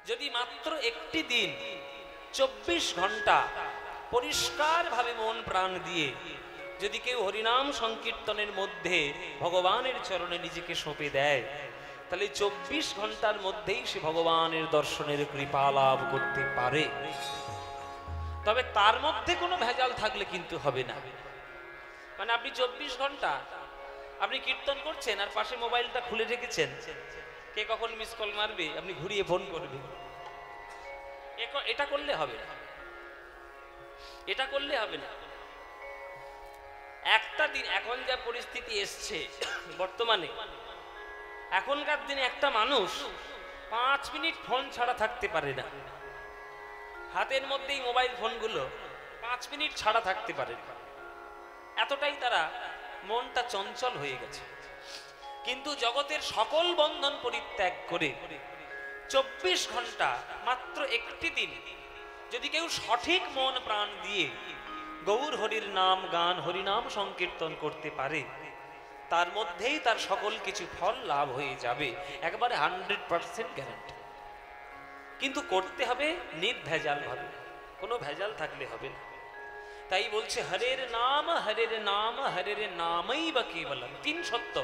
যদি মাত্র একটি দিন 24 ঘন্টা পরিষ্কার ভাবে মন প্রাণ দিয়ে যদি কেউ হরিনাম সংকীর্তনের মধ্যে ভগবানের চরণে নিজেকে সঁপে দেয়, তাহলে 24 ঘন্টার মধ্যেই সে ভগবানের দর্শনের কৃপা লাভ করতে পারে। তবে তার মধ্যে কোনো ভেজাল থাকলে কিন্তু হবে না। মানে আপনি 24 ঘন্টা আপনি কীর্তন করছেন আর পাশে মোবাইলটা খুলে রেখেছেন, কে কখন মিস কল মারবে আপনি ঘুরিয়ে ফোন করবেন, এটা করলে হবে না, এটা করলে হবে না। একটা দিন এখন যা পরিস্থিতি এসছে বর্তমানে, এখনকার দিনে একটা মানুষ 5 মিনিট ফোন ছাড়া থাকতে পারে না। হাতের মধ্যেই মোবাইল ফোনগুলো 5 মিনিট ছাড়া থাকতে পারে না, এতটাই তারা মনটা চঞ্চল হয়ে গেছে। কিন্তু জগতের সকল বন্ধন পরিত্যাগ করে 24 ঘন্টা মাত্র একটি দিন যদি কেউ সঠিক মন প্রাণ দিয়ে গৌর হরির নাম গান হরিনাম সংকীর্তন করতে পারে, তার মধ্যেই তার সকল কিছু ফল লাভ হয়ে যাবে, একবারে 100% গ্যারান্টি। কিন্তু করতে হবে নির্ভেজাল ভাবে, কোনো ভেজাল থাকলে হবে না। তাই বলছে হরের নাম হরের নাম হরের নামই বা কেবলম। 3 সত্য,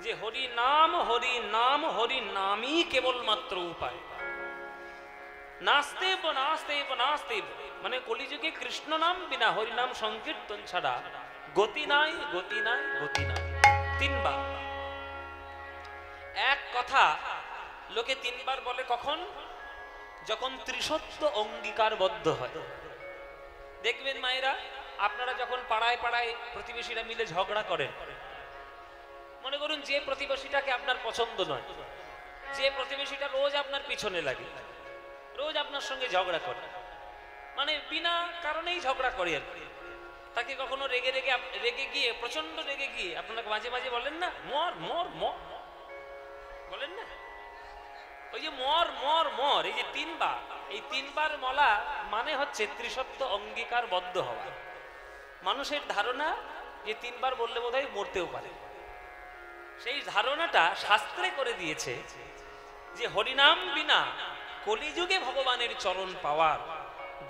যে হরি নাম হরি নাম হরি নামই কেবলমাত্র উপায়। নাস্তেব নাস্তেব নাস্তেব, মানে কলিযুগে কৃষ্ণ নাম বিনা হরিনাম সংকীর্তন ছাড়া গতি নাই গতি নাই গতি নাই। 3 বার এক কথা লোকে 3 বার বলে, কখন? যখন ত্রিসত্য অঙ্গীকারবদ্ধ হয়। দেখবেন মায়েরা, আপনারা যখন পাড়ায় পাড়ায় প্রতিবেশীরা মিলে ঝগড়া করেন, মনে করুন যে প্রতিবেশীটাকে আপনার পছন্দ নয়, যে প্রতিবেশীটা রোজ আপনার পিছনে লাগে, রোজ আপনার সঙ্গে ঝগড়া করে, মানে বিনা কারণেই ঝগড়া করে আর কি, তাকে কখনো রেগে গিয়ে প্রচন্ড রেগে গিয়ে আপনাকে মাঝে মাঝে বলেন না মর মর মর, বলেন না ওই যে মর মর মর, এই যে 3 বার, এই 3 বার বলা মানে হচ্ছে ত্রিসত্য অঙ্গীকারবদ্ধ হওয়া। মানুষের ধারণা যে 3 বার বললে বোধহয় মরতেও পারে, সেই ধারণাটা শাস্ত্রে করে দিয়েছে যে হরিনাম বিনা কলিযুগে ভগবানের চরণ পাওয়ার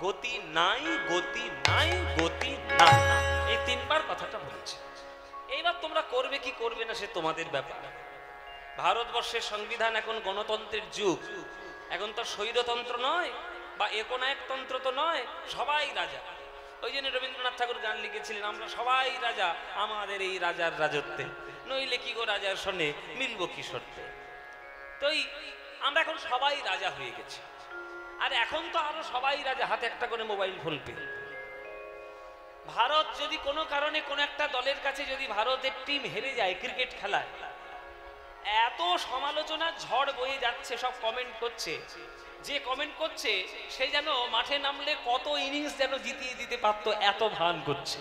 গতি নাই গতি নাই গতি নাই। এই 3 বার কথাটা বলেছে। এইবার তোমরা করবে কি করবে না সে তোমাদের ব্যাপার। ভারতবর্ষের সংবিধান এখন গণতন্ত্রের যুগ, এখন তো স্বৈরতন্ত্র নয় বা একনায়কতন্ত্র তো নয়, সবাই রাজা। ওই জন্য রবীন্দ্রনাথ ঠাকুর গান লিখেছিলেন, আমরা সবাই রাজা আমাদের এই রাজার রাজত্বে, নইলে কি গো রাজার সনে মিলবো কি শর্তে। তো আমরা এখন সবাই রাজা হয়ে গেছি, আর এখন তো আরো সবাই রাজা, হাতে একটা করে মোবাইল ফোন পেয়ে। ভারত যদি কোনো কারণে কোন একটা দলের কাছে যদি ভারতের টিম হেরে যায় ক্রিকেট খেলায়, এত সমালোচনার ঝড় বয়ে যাচ্ছে, সব কমেন্ট করছে, যে কমেন্ট করছে সে যেন মাঠে নামলে কত ইনিংস যেন জিতিয়ে দিতে পারতো, এত ভান করছে।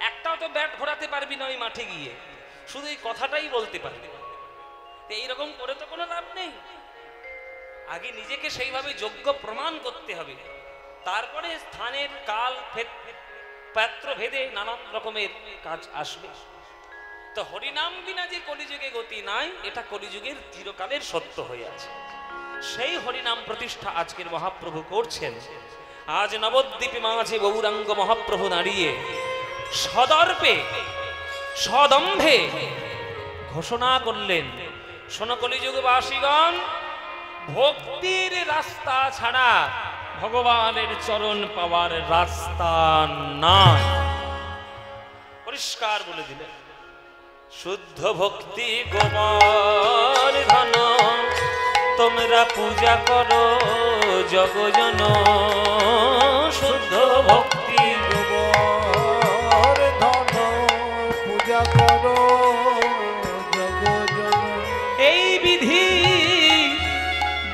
একটাও তো ব্যাট ঘোরাতে পারবি না ওই মাঠে গিয়ে, শুধু এই কথাটাই বলতে পারবি। এইরকম করে তো কোনো লাভ নেই। আগে নিজেকে সেইভাবে যোগ্য প্রমাণ করতে হবে, তারপরে স্থানের কাল পাত্র ভেদে নানান রকমের কাজ আসবে। তো হরিনাম বিনা যে কলিযুগে গতি নাই, এটা কলিযুগের চিরকালের সত্য হয়ে আছে। সেই হরিনাম প্রতিষ্ঠা আজকের মহাপ্রভু করছেন। আজ নবদ্বীপে মাঝে গৌরাঙ্গ মহাপ্রভু দাঁড়িয়ে সদর্পে সদম্ভে ঘোষণা করলেন, শোনো কলিযুগবাসীগণ, ভক্তির রাস্তা ছাড়া ভগবানের চরণ পাওয়ার রাস্তা নাই। পরিষ্কার বলে দিলেন, শুদ্ধ ভক্তি গোবর ধন তোমরা পূজা করো জগজন। শুদ্ধ ভক্তি গোবর ধন পূজা করো জগজন। এই বিধি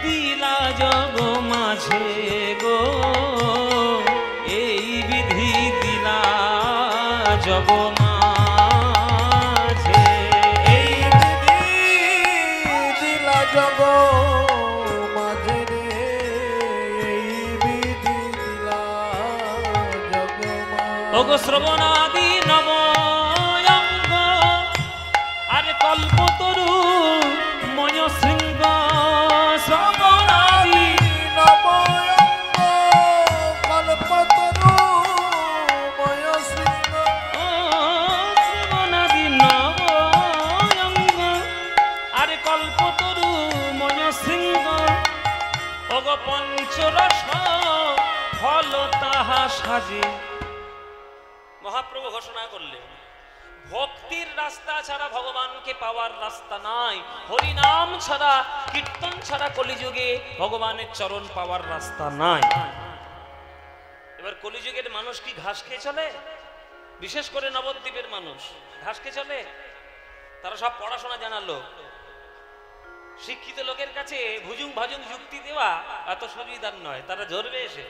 দিলা জগ মাঝে গো, এই বিধি দিলা জগ মাঝে, এই বিধি দিলা জগ মাঝে রে, এই বিধি দিলা জগ মাঝে। ওগো শ্রবণাদি নবয়ঙ্গ আর কল্পতরু ময় শৃঙ্গ শ্রবণা ওগো পঞ্চরস ফল তাহা সাজে। মহাপ্রভু ঘোষণা করলেন ভক্তির রাস্তা ছাড়া ভগবানকে পাওয়ার রাস্তা নাই, হরিনাম ছাড়া কীর্তন ছাড়া কলিযুগে ভগবানের চরণ পাওয়ার রাস্তা নাই। এবার কলিযুগের মানুষ কি ঘাস খেয়ে চলে? বিশেষ করে নবদ্বীপের মানুষ ঘাস খেয়ে চলে? তারা সব পড়াশোনা জানার লোক। শিক্ষিত লোকের কাছে ভুজুং ভাজুং যুক্তি দেওয়া এত সুবিধার নয়, তারা ঝরবে এসে।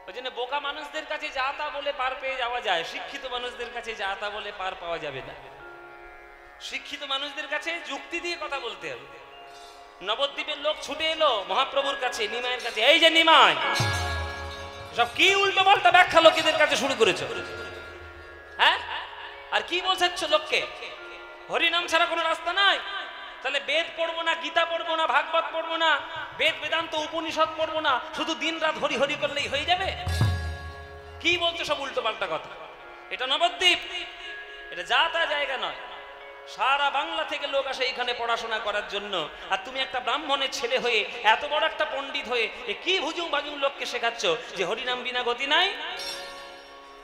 ওই জন্য বোকা মানুষদের কাছে যা তা বলে পার পেয়ে যাওয়া যায়, শিক্ষিত মানুষদের কাছে যা তা বলে পার পাওয়া যাবে না। শিক্ষিত মানুষদের কাছে যুক্তি দিয়ে কথা বলতে হবে। নবদ্বীপের লোক ছুটে এলো মহাপ্রভুর কাছে, নিমাইয়ের কাছে। এই যে নিমাই, সব কি উল্টো পাল্টা ব্যাখ্যা লোকেদের কাছে শুরু করেছো, হ্যাঁ? আর কি বলছেছ লোককে? হরিনাম ছাড়া কোনো রাস্তা নাই। তাহলে বেদ পড়বো না, গীতা পড়বো না, ভাগবত পড়বো না, বেদ বেদান্ত উপনিষদ পড়বো না, শুধু দিন রাত হরি হরি করলেই হয়ে যাবে? কি বলছো সব উল্টো পাল্টা কথা? এটা নবদ্বীপ, এটা যা তা জায়গা নয়। সারা বাংলা থেকে লোক আসে এখানে পড়াশোনা করার জন্য। আর তুমি একটা ব্রাহ্মণের ছেলে হয়ে, এত বড় একটা পণ্ডিত হয়ে কি ভুজুং বাজুং লোককে শেখাচ্ছ যে হরিনাম বিনা গতি নাই?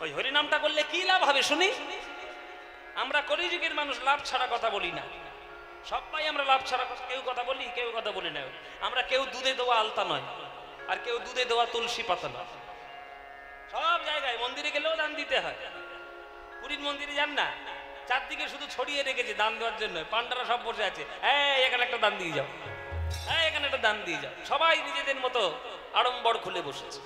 ওই হরিনামটা করলে কি লাভ হবে শুনি? আমরা কলিযুগের মানুষ লাভ ছাড়া কথা বলি না। সবাই আমরা লাভ ছাড়া কেউ কথা বলি, কেউ কথা বলি না। আমরা কেউ দুধে দেওয়া আলতা নয়, আর কেউ দুধে দেওয়া তুলসী পাতা নয়। সব জায়গায় মন্দিরে গেলেও দান দিতে হয়। পুরীর মন্দিরে যান না, চারদিকে শুধু ছড়িয়ে রেখেছে দান দেওয়ার জন্য। পান্ডারা সব বসে আছে, এখানে একটা দান দিয়ে যাও, এখানে একটা দান দিয়ে যাও। সবাই নিজেদের মতো আড়ম্বর খুলে বসেছে।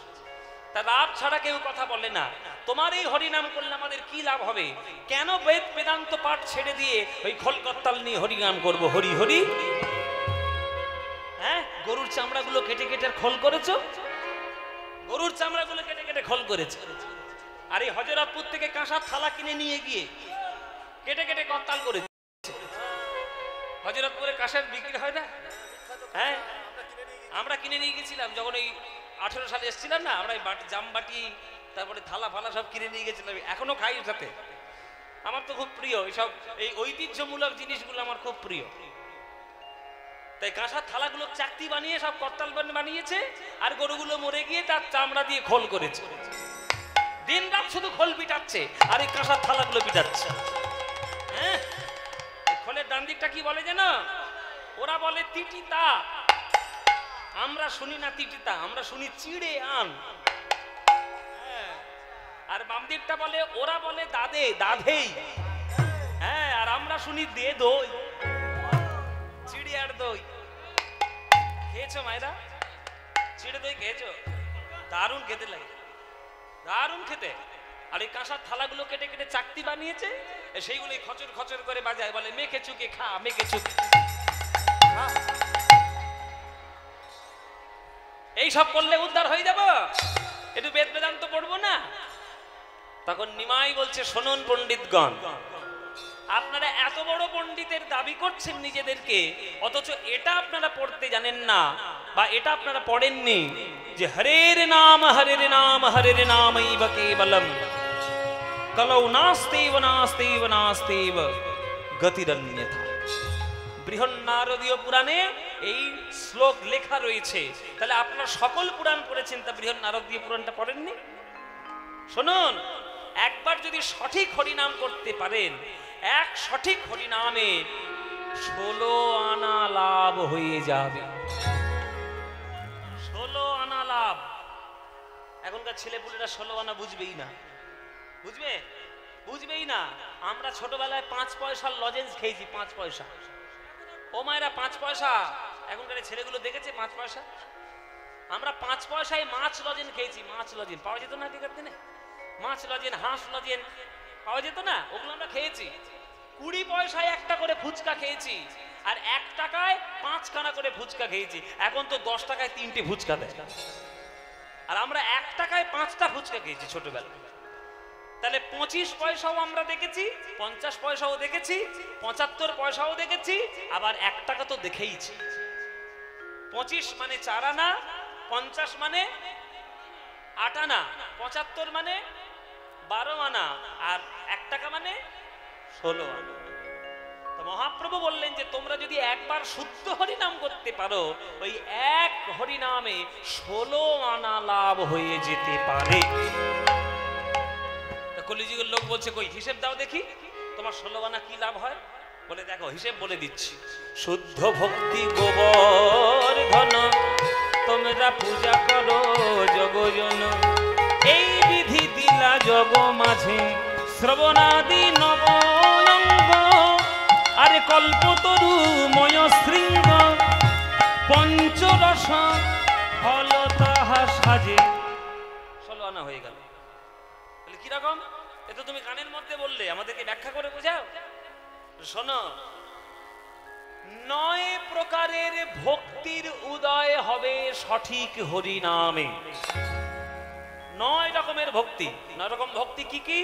তা লাভ ছাড়া কেউ কথা বলে না। তোমার এই হরিনাম করলে আমাদের কি লাভ হবে? কেন বেদ বেদান্ত পাঠ ছেড়ে দিয়ে ওই খোলকত্তাল নিয়ে হরিনাম করব? হরি হরি, হ্যাঁ? গরুর চামড়াগুলো কেটে কেটে খোল করেছো, গরুর চামড়াগুলো কেটে কেটে খোল করেছে। আর এই হযরতপুর থেকে কাঁসার থালা কিনে নিয়ে গিয়ে কেটে কেটে কত্তাল করেছে। হযরতপুরে কাঁসার বিক্রি হয় না? হ্যাঁ, আমরা কিনে নিয়ে গেছিলাম যখন এই 18 সালে এসেছিলাম না, আমরা জামবাটি তারপরে থালা ফালা সব কিনে নিয়ে গেছিলাম। এখনো খাই সাথে। আমার তো খুব প্রিয় এইসব, এই ঐতিহ্যমূলক জিনিসগুলো আমার খুব প্রিয়। তাই কাঁসার থালাগুলো চাকতি বানিয়ে সব কত্তাল বানিয়েছে, আর গরুগুলো মরে গিয়ে তার চামড়া দিয়ে খোল করেছে। দিন রাত শুধু খোল পিটাচ্ছে আর এই কাঁসার থালাগুলো পিটাচ্ছে। হ্যাঁ, খোলের ডান দিকটা কি বলে জানো? ওরা বলে তিটিতা, আমরা শুনি না তিটিতা, আমরা শুনি চিড়ে আন। আর বাম দিকটা বলে, ওরা বলে দাদে, দাধেই। হ্যাঁ, আর আমরা শুনি দে দই, চিড়ে আর দই। খেয়েছো মায়েরা? চিড়ে দই খেয়েছো? দারুণ খেতে লাগে, দারুণ খেতে। আর এই কাঁসার থালাগুলো কেটে কেটে চাকতি বানিয়েছে, সেইগুলো খচর খচর করে বাজায়, বলে মেখে চুকে খা, মেখে চুকে। এই সব করলে উদ্ধার হয়ে যাব? একটু বেদ বেদান্ত পড়বো না? তখন নিমাই বলছে, শুনুন পণ্ডিতগণ, আপনারা এত বড় পণ্ডিতের দাবি করছেন নিজেদেরকে, অথচ এটা আপনারা পড়তে জানেন না, বা এটা আপনারা পড়েননি যে হরের নাম হরের নাম হরের নামৈব কেবলম কলৌ নাস্তেব নাস্তেব নাস্তেব গতিরন্যথা। বৃহন্নারদীয় পুরাণে এই শ্লোক লেখা রয়েছে। তাহলে আপনারা সকল পুরাণ পড়েছেন, তা বৃহন্নারদীয় পুরাণটা পড়েননি? শুনুন, একবার যদি সঠিক হরিনাম করতে পারেন, এক সঠিক হরিনামে 16 আনা লাভ হয়ে যাবে। 16 আনা লাভ। এখনকার ছেলেপুলেরা 16 আনা বুঝবেই না, বুঝবে? বুঝবেই না। আমরা ছোটবেলায় 5 পয়সার লজেন্স খেয়েছি, 5 পয়সা। ও মায়েরা, 5 পয়সা। এখনকার ছেলেগুলো দেখেছে 5 পয়সা? আমরা 5 পয়সায় মাছ লজেন খেয়েছি। মাছ লজেন পাওয়া যেত না আগেকার দিনে? মাছ লজেন, হাঁস লজেন পাওয়া যেত না? ওগুলো আমরা খেয়েছি। 20 পয়সায় একটা করে ফুচকা খেয়েছি, আর 1 টাকায় 5 খানা করে ফুচকা খেয়েছি। এখন তো 10 টাকায় 3টে ফুচকা দেয়, আর আমরা 1 টাকায় 5টা ফুচকা খেয়েছি ছোটবেলায়। তাহলে 25 পয়সাও আমরা দেখেছি, 50 পয়সাও দেখেছি, 75 পয়সাও দেখেছি, আবার 1 টাকা তো দেখেইছি। 25 মানে 4 আনা, 50 মানে 8 আনা, 75 মানে 12 আনা, আর 1 টাকা মানে 16 আনা। তো মহাপ্রভু বললেন যে তোমরা যদি একবার শুদ্ধ হরিনাম করতে পারো, ওই এক হরিনামে 16 আনা লাভ হয়ে যেতে পারে। কলিযুগের লোক বলছে কই হিসেব দাও দেখি, তোমার 16 আনা কি লাভ হয়? বলে দেখো হিসেব বলে দিচ্ছি। শুদ্ধ ভক্তি গোবর্ধন তোমরা পূজা করো জগজন, এই বিধি দিলা জগ মাঝে শ্রবণাদি নবয়ঙ্গ, আরে কল্পতরু ময় শৃঙ্গ পঞ্চরস ফল তাহা সাজে। 16 আনা হয়ে গেল। তাহলে কিরকম? এ তো তুমি কানের মধ্যে বললে, আমাদেরকে ব্যাখ্যা করে বোঝাও। শোনো, 9 প্রকারের ভক্তির উদয় হবে সঠিক হরিনামে। 9 রকমের ভক্তি। 9 রকম ভক্তি কি কি?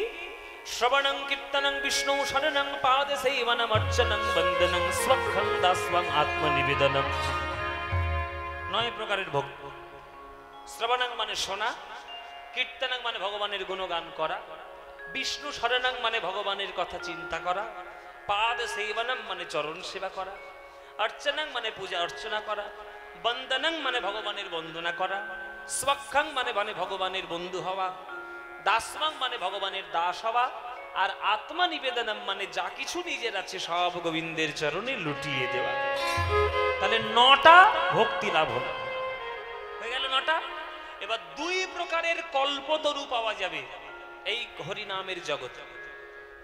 শ্রবণং কীর্তনং বিষ্ণু শরণং পাদ সেবনম অর্চনং বন্দনং স্বক্ষং দাস্বং আত্মনিবেদনম। 9 প্রকারের ভক্তি। শ্রবণং মানে শোনা, কীর্তনং মানে ভগবানের গুণগান করা, বিষ্ণু শরণং মানে ভগবানের কথা চিন্তা করা, পাদ সেবনম মানে চরণ সেবা করা, অর্চনং মানে পূজা অর্চনা করা, বন্দনং মানে ভগবানের বন্দনা করা, স্বক্ষং মানে ভগবানের বন্ধু হওয়া, দাসবং মানে ভগবানের দাস হওয়া, আর আত্মনিবেদনম মানে যা কিছু নিজের আছে সব গোবিন্দের চরণে লুটিয়ে দেওয়া। তাহলে 9টা ভক্তি লাভ হলো, হয়ে গেল 9টা। এবার 2 প্রকারের কল্পতরু পাওয়া যাবে এই হরিনামের জগতে।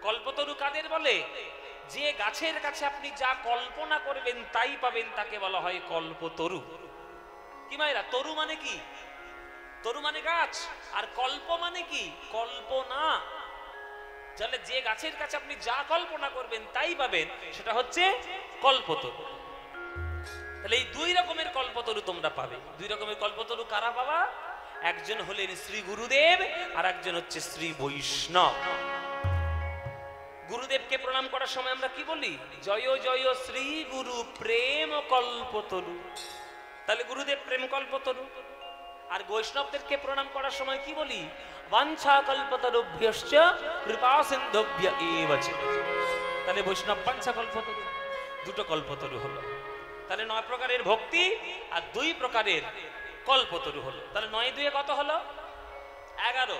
কল্পতরু কাদের বলে? যে গাছের কাছে আপনি যা কল্পনা করবেন তাই পাবেন, তাকে বলা হয় কল্পতরু। কি মায়েরা, তরু মানে কি? তরু মানে গাছ, আর কল্প মানে কি? কল্পনা। তাহলে যে গাছের কাছে আপনি যা কল্পনা করবেন তাই পাবেন, সেটা হচ্ছে কল্পতরু। তাহলে এই 2 রকমের কল্পতরু তোমরা পাবে। 2 রকমের কল্পতরু কারা পাবা? একজন হলেন শ্রী গুরুদেব, আর একজন হচ্ছে শ্রী বৈষ্ণব। গুরুদেবকে প্রণাম করার সময় আমরা কি বলি? জয় জয় শ্রী গুরু প্রেম কল্পতরু। তাহলে গুরুদেব প্রেম কল্পতরু। আর বৈষ্ণবদেরকে প্রণাম করার সময় কি বলি? বাঞ্ছা কল্পতরুভ্যশ্চ কৃপা সিন্ধুভ্য এব চ। তাহলে বৈষ্ণব বাঞ্ছা কল্পতরু, 2টো কল্পতরু হলো। তাহলে 9 প্রকারের ভক্তি আর 2 প্রকারের কল্পতরু হলো। তাহলে 9 2 কত হলো? 11।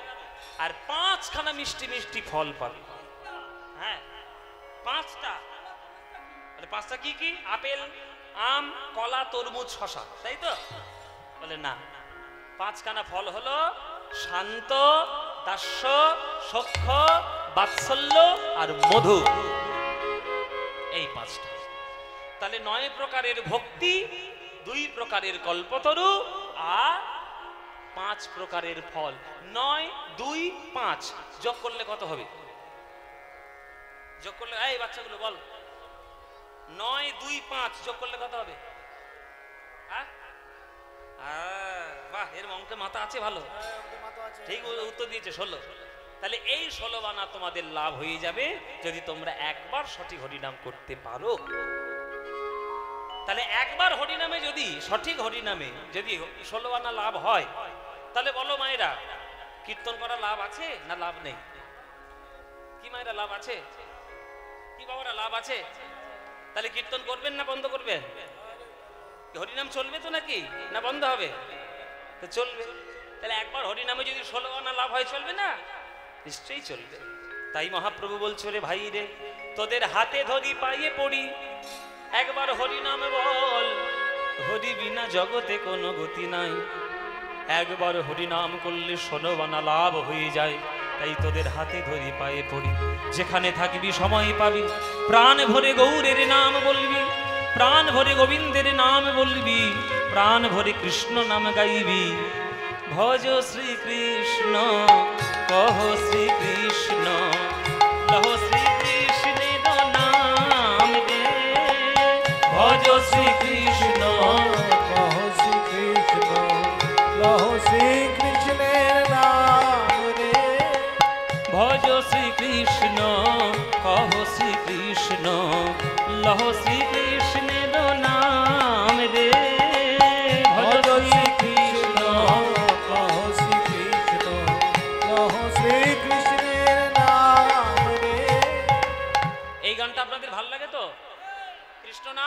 আর 5খানা মিষ্টি মিষ্টি ফল পাবে। হ্যাঁ, 5টা। তাহলে 5টা কি কি? আপেল, আম, কলা, তরমুজ, শসা, তাই তো? বলে না, 5খানা ফল হলো শান্ত, দাস্য, সখ্য, বাৎসল্য আর মধু। এই 5টা। তাহলে 9 প্রকারের ভক্তি, 2 প্রকারের কল্পতরু আর 5 প্রকারের ফল। 9 2 5 যোগ করলে কত হবে? যোগ করলে এই বাচ্চাগুলো বল, 9 2 5 যোগ করলে কত হবে? হ্যাঁ, বাহ, এর অঙ্কে মাথা আছে ভালো, ঠিক উত্তর দিয়েছে 16। তাহলে এই 16 আনা তোমাদের লাভ হয়ে যাবে যদি তোমরা একবার সঠিক হরিনাম করতে পারো। তাহলে একবার হরিনামে যদি, সঠিক হরিনামে যদি 16 আনা লাভ হয়, তাহলে বলো মায়েরা, কীর্তন করা লাভ আছে না লাভ নেই? কি মায়েরা, লাভ আছে? কি বাবারা, লাভ আছে? তাহলে কীর্তন করবেন না বন্ধ করবেন? হরিনাম চলবে তো নাকি, না বন্ধ হবে? তো চলবে। তাহলে একবার হরিনামে যদি 16 আনা লাভ হয়, চলবে না? নিশ্চয়ই চলবে। তাই মহাপ্রভু বলছো, রে ভাই রে, তোদের হাতে ধরি পাইয়ে পড়ি, একবার হরিনাম বল, হরি বিনা জগতে কোনো গতি নাই। একবার হরিনাম করলে 16 আনা লাভ হয়ে যায়। তাই তোদের হাতে ধরি পায়ে পড়ি, যেখানে থাকবি সময় পাবি, প্রাণ ভরে গৌরের নাম বলবি, প্রাণ ভরে গোবিন্দের নাম বলবি, প্রাণ ভরে কৃষ্ণ নাম গাইবি। ভজ শ্রীকৃষ্ণ, কহ শ্রীকৃষ্ণ, লহ শ্রীকৃষ্ণের নাম রে। ভজ শ্রীকৃষ্ণ, কহ শ্রীকৃষ্ণ, লহ শ্রীকৃষ্ণের নাম রে। ভজ শ্রীকৃষ্ণ, কহ শ্রীকৃষ্ণ, লহ শ্রীকৃষ্ণের নাম রে। ভজ শ্রীকৃষ্ণ, কহ শ্রীকৃষ্ণ, লহ শ্রীকৃষ্ণের নাম রে।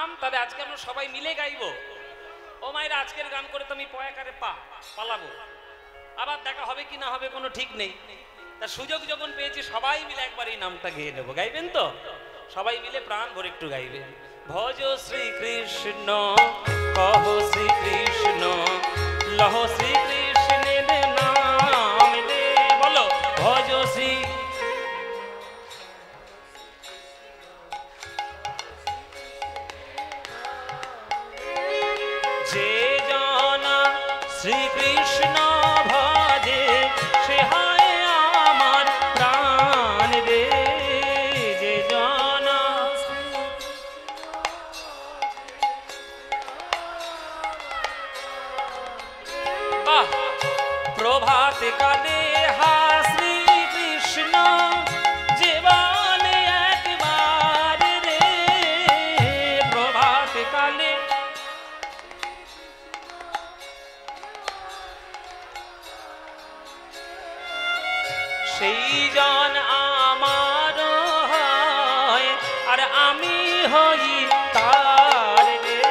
নাম, তাহলে আজকে আমরা সবাই মিলে গাইবো। ও মায়েরা, আজকের গান করে তো আমি পয়াকারে পালাবো, আবার দেখা হবে কি না হবে কোনো ঠিক নেই। তা সুযোগ যখন পেয়েছি সবাই মিলে একবার এই নামটা গেয়ে নেবো। গাইবেন তো? সবাই মিলে প্রাণ ভরে একটু গাইবেন। ভজ শ্রীকৃষ্ণ কহ শ্রীকৃষ্ণ লহ শ্রীকৃষ্ণের নাম রে। বলো ভজ শ্রী। যে জানা শ্রীকৃষ্ণ ভজে সে হয় আমার প্রাণ রে। যে জানা বাহ। প্রভাত কালে হা শ্রীকৃষ্ণ যে বলে একবার রে। প্রভাত কালে সেই জন আমার হয় আর আমি হই তার রে।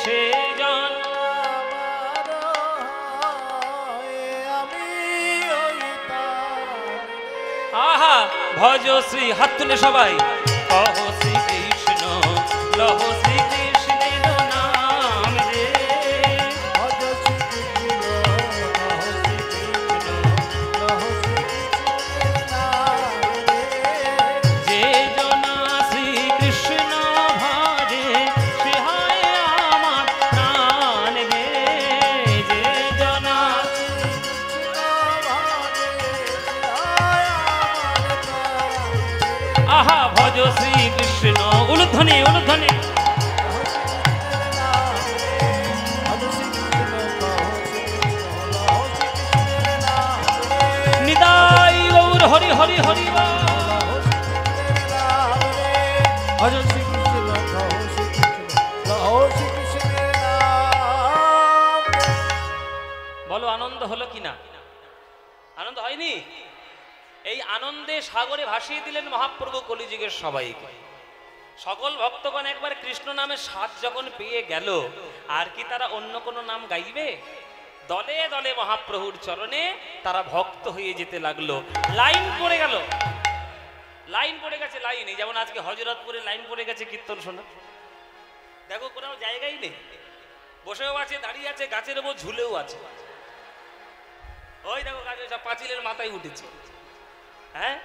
সেই জন আহা ভজ শ্রী। হাত তুলে সবাই কহ শ্রীকৃষ্ণ লহ শ্রীকৃষ্ণের নাম রে। যে জনা শ্রীকৃষ্ণ ভজে সে হয় আমার প্রাণ রে। যে জনা আহা ভজ শ্রীকৃষ্ণ। উলুধ্বনি উলুধ্বনি। নিতাই গৌর হরি হরি হরি বল। বলো আনন্দ হলো কিনা? আনন্দ হয়নি? এই আনন্দে সাগরে ভাসিয়ে দিলেন মহাপ্রভু কলিযুগের সবাইকে। সকল ভক্তগণ একবার কৃষ্ণ নামের স্বাদ যখন পেয়ে গেল, আর কি তারা অন্য কোনো নাম গাইবে? দলে দলে মহাপ্রভুর চরণে তারা ভক্ত হয়ে যেতে লাগলো। লাইন পড়ে গেল, লাইন পড়ে গেছে। লাইন এই যেমন আজকে হযরতপুরে লাইন পড়ে গেছে কীর্তন শোনা। দেখো কোনো জায়গাই নেই, বসেও আছে, দাঁড়িয়ে আছে, গাছের উপর ঝুলেও আছে। ওই দেখো গাছে সব পাঁচিলের মাথায় উঠেছে। হ্যাঁ,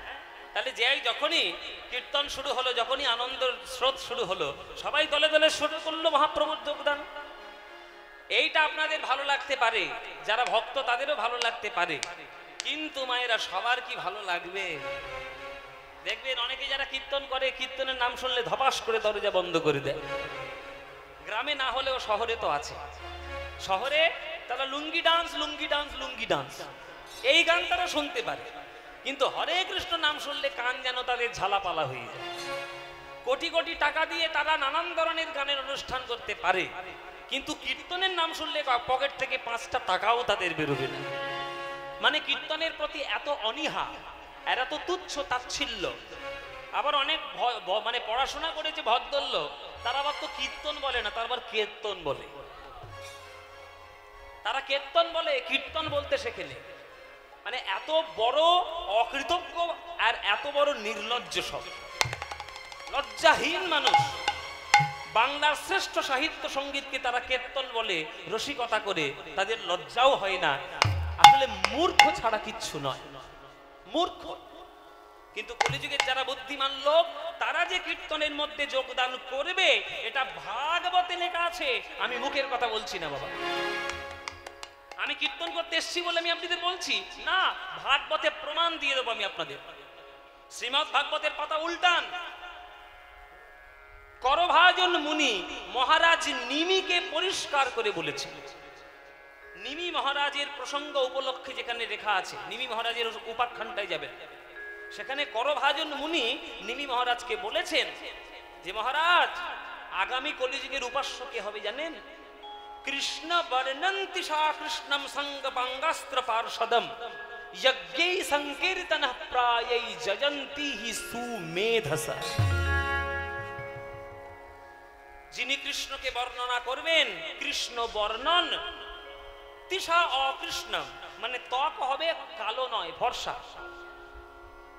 তাহলে যেই যখনই কীর্তন শুরু হলো, যখনই আনন্দ স্রোত শুরু হলো, সবাই দলে দলে শুরু করলো মহাপ্রভুর যোগদান। এইটা আপনাদের ভালো লাগতে পারে, যারা ভক্ত তাদেরও ভালো লাগতে পারে, কিন্তু মায়েরা সবার কি ভালো লাগবে? দেখবেন অনেকে যারা কীর্তন করে, কীর্তনের নাম শুনলে ধপাস করে দরজা বন্ধ করে দেয়। গ্রামে না হলেও শহরে তো আছে। শহরে তারা লুঙ্গি ডান্স লুঙ্গি ডান্স লুঙ্গি ডান্স এই গান তারা শুনতে পারে, কিন্তু হরে কৃষ্ণ নাম শুনলে কান যেন তাদের ঝালাপালা হয়ে যায়। কোটি কোটি টাকা দিয়ে তারা নানান ধরনের গানের অনুষ্ঠান করতে পারে, কিন্তু কীর্তনের নাম শুনলে পকেট থেকে 5টা টাকাও তাদের বেরোবে না। মানে কীর্তনের প্রতি এত অনীহা, আর এত তুচ্ছ তাচ্ছিল্য। আবার অনেক মানে পড়াশোনা করেছে ভদ্রল্য, তারা আবার তো কীর্তন বলে না, তারা আবার কীর্তন বলে। তারা কীর্তন বলে, কীর্তন বলতে শেখেনি। মানে এত বড় অকৃতজ্ঞ আর এত বড় নির্লজ্জ, সব লজ্জাহীন মানুষ। বাংলার শ্রেষ্ঠ সাহিত্য সঙ্গীতকে তারা কীর্তন বলে রসিকতা করে, তাদের লজ্জাও হয় না। আসলে মূর্খ ছাড়া কিচ্ছু নয়, মূর্খ। কিন্তু কলিযুগের যারা বুদ্ধিমান লোক, তারা যে কীর্তনের মধ্যে যোগদান করবে, এটা ভাগবতে লেখা আছে। আমি মুখের কথা বলছি না বাবা, আমি কীর্তন করতে এসেছি বলে আমি আপনাদের বলছি না, ভাগবতে প্রমাণ দিয়ে দেবো আমি আপনাদের। শ্রীমদ্ ভাগবতের পাতা উল্টান। করভাজন মুনি মহারাজ নিমিকে পরিষ্কার করে বলেছেন। নিমি মহারাজের প্রসঙ্গ উপলক্ষে যেখানে লেখা আছে, নিমি মহারাজের উপাখ্যানটায় যাবেন, সেখানে করভাজন মুনি নিমি মহারাজকে বলেছেন যে মহারাজ, আগামী কলিযুগের উপাস্য কে হবে জানেন? কৃষ্ণ বর্ণন্তি সা কৃষ্ণম সঙ্গ পাঙ্গাস্ত্র পার্ষদম যজ্ঞৈ সংকীর্তনঃ প্রায়ৈ যজন্তি হি সুমেধসা। যিনি কৃষ্ণকে বর্ণনা করবেন কৃষ্ণ বর্ণন তিসা অকৃষ্ণ, মানে ত্বক হবে কালো নয় ফর্সা।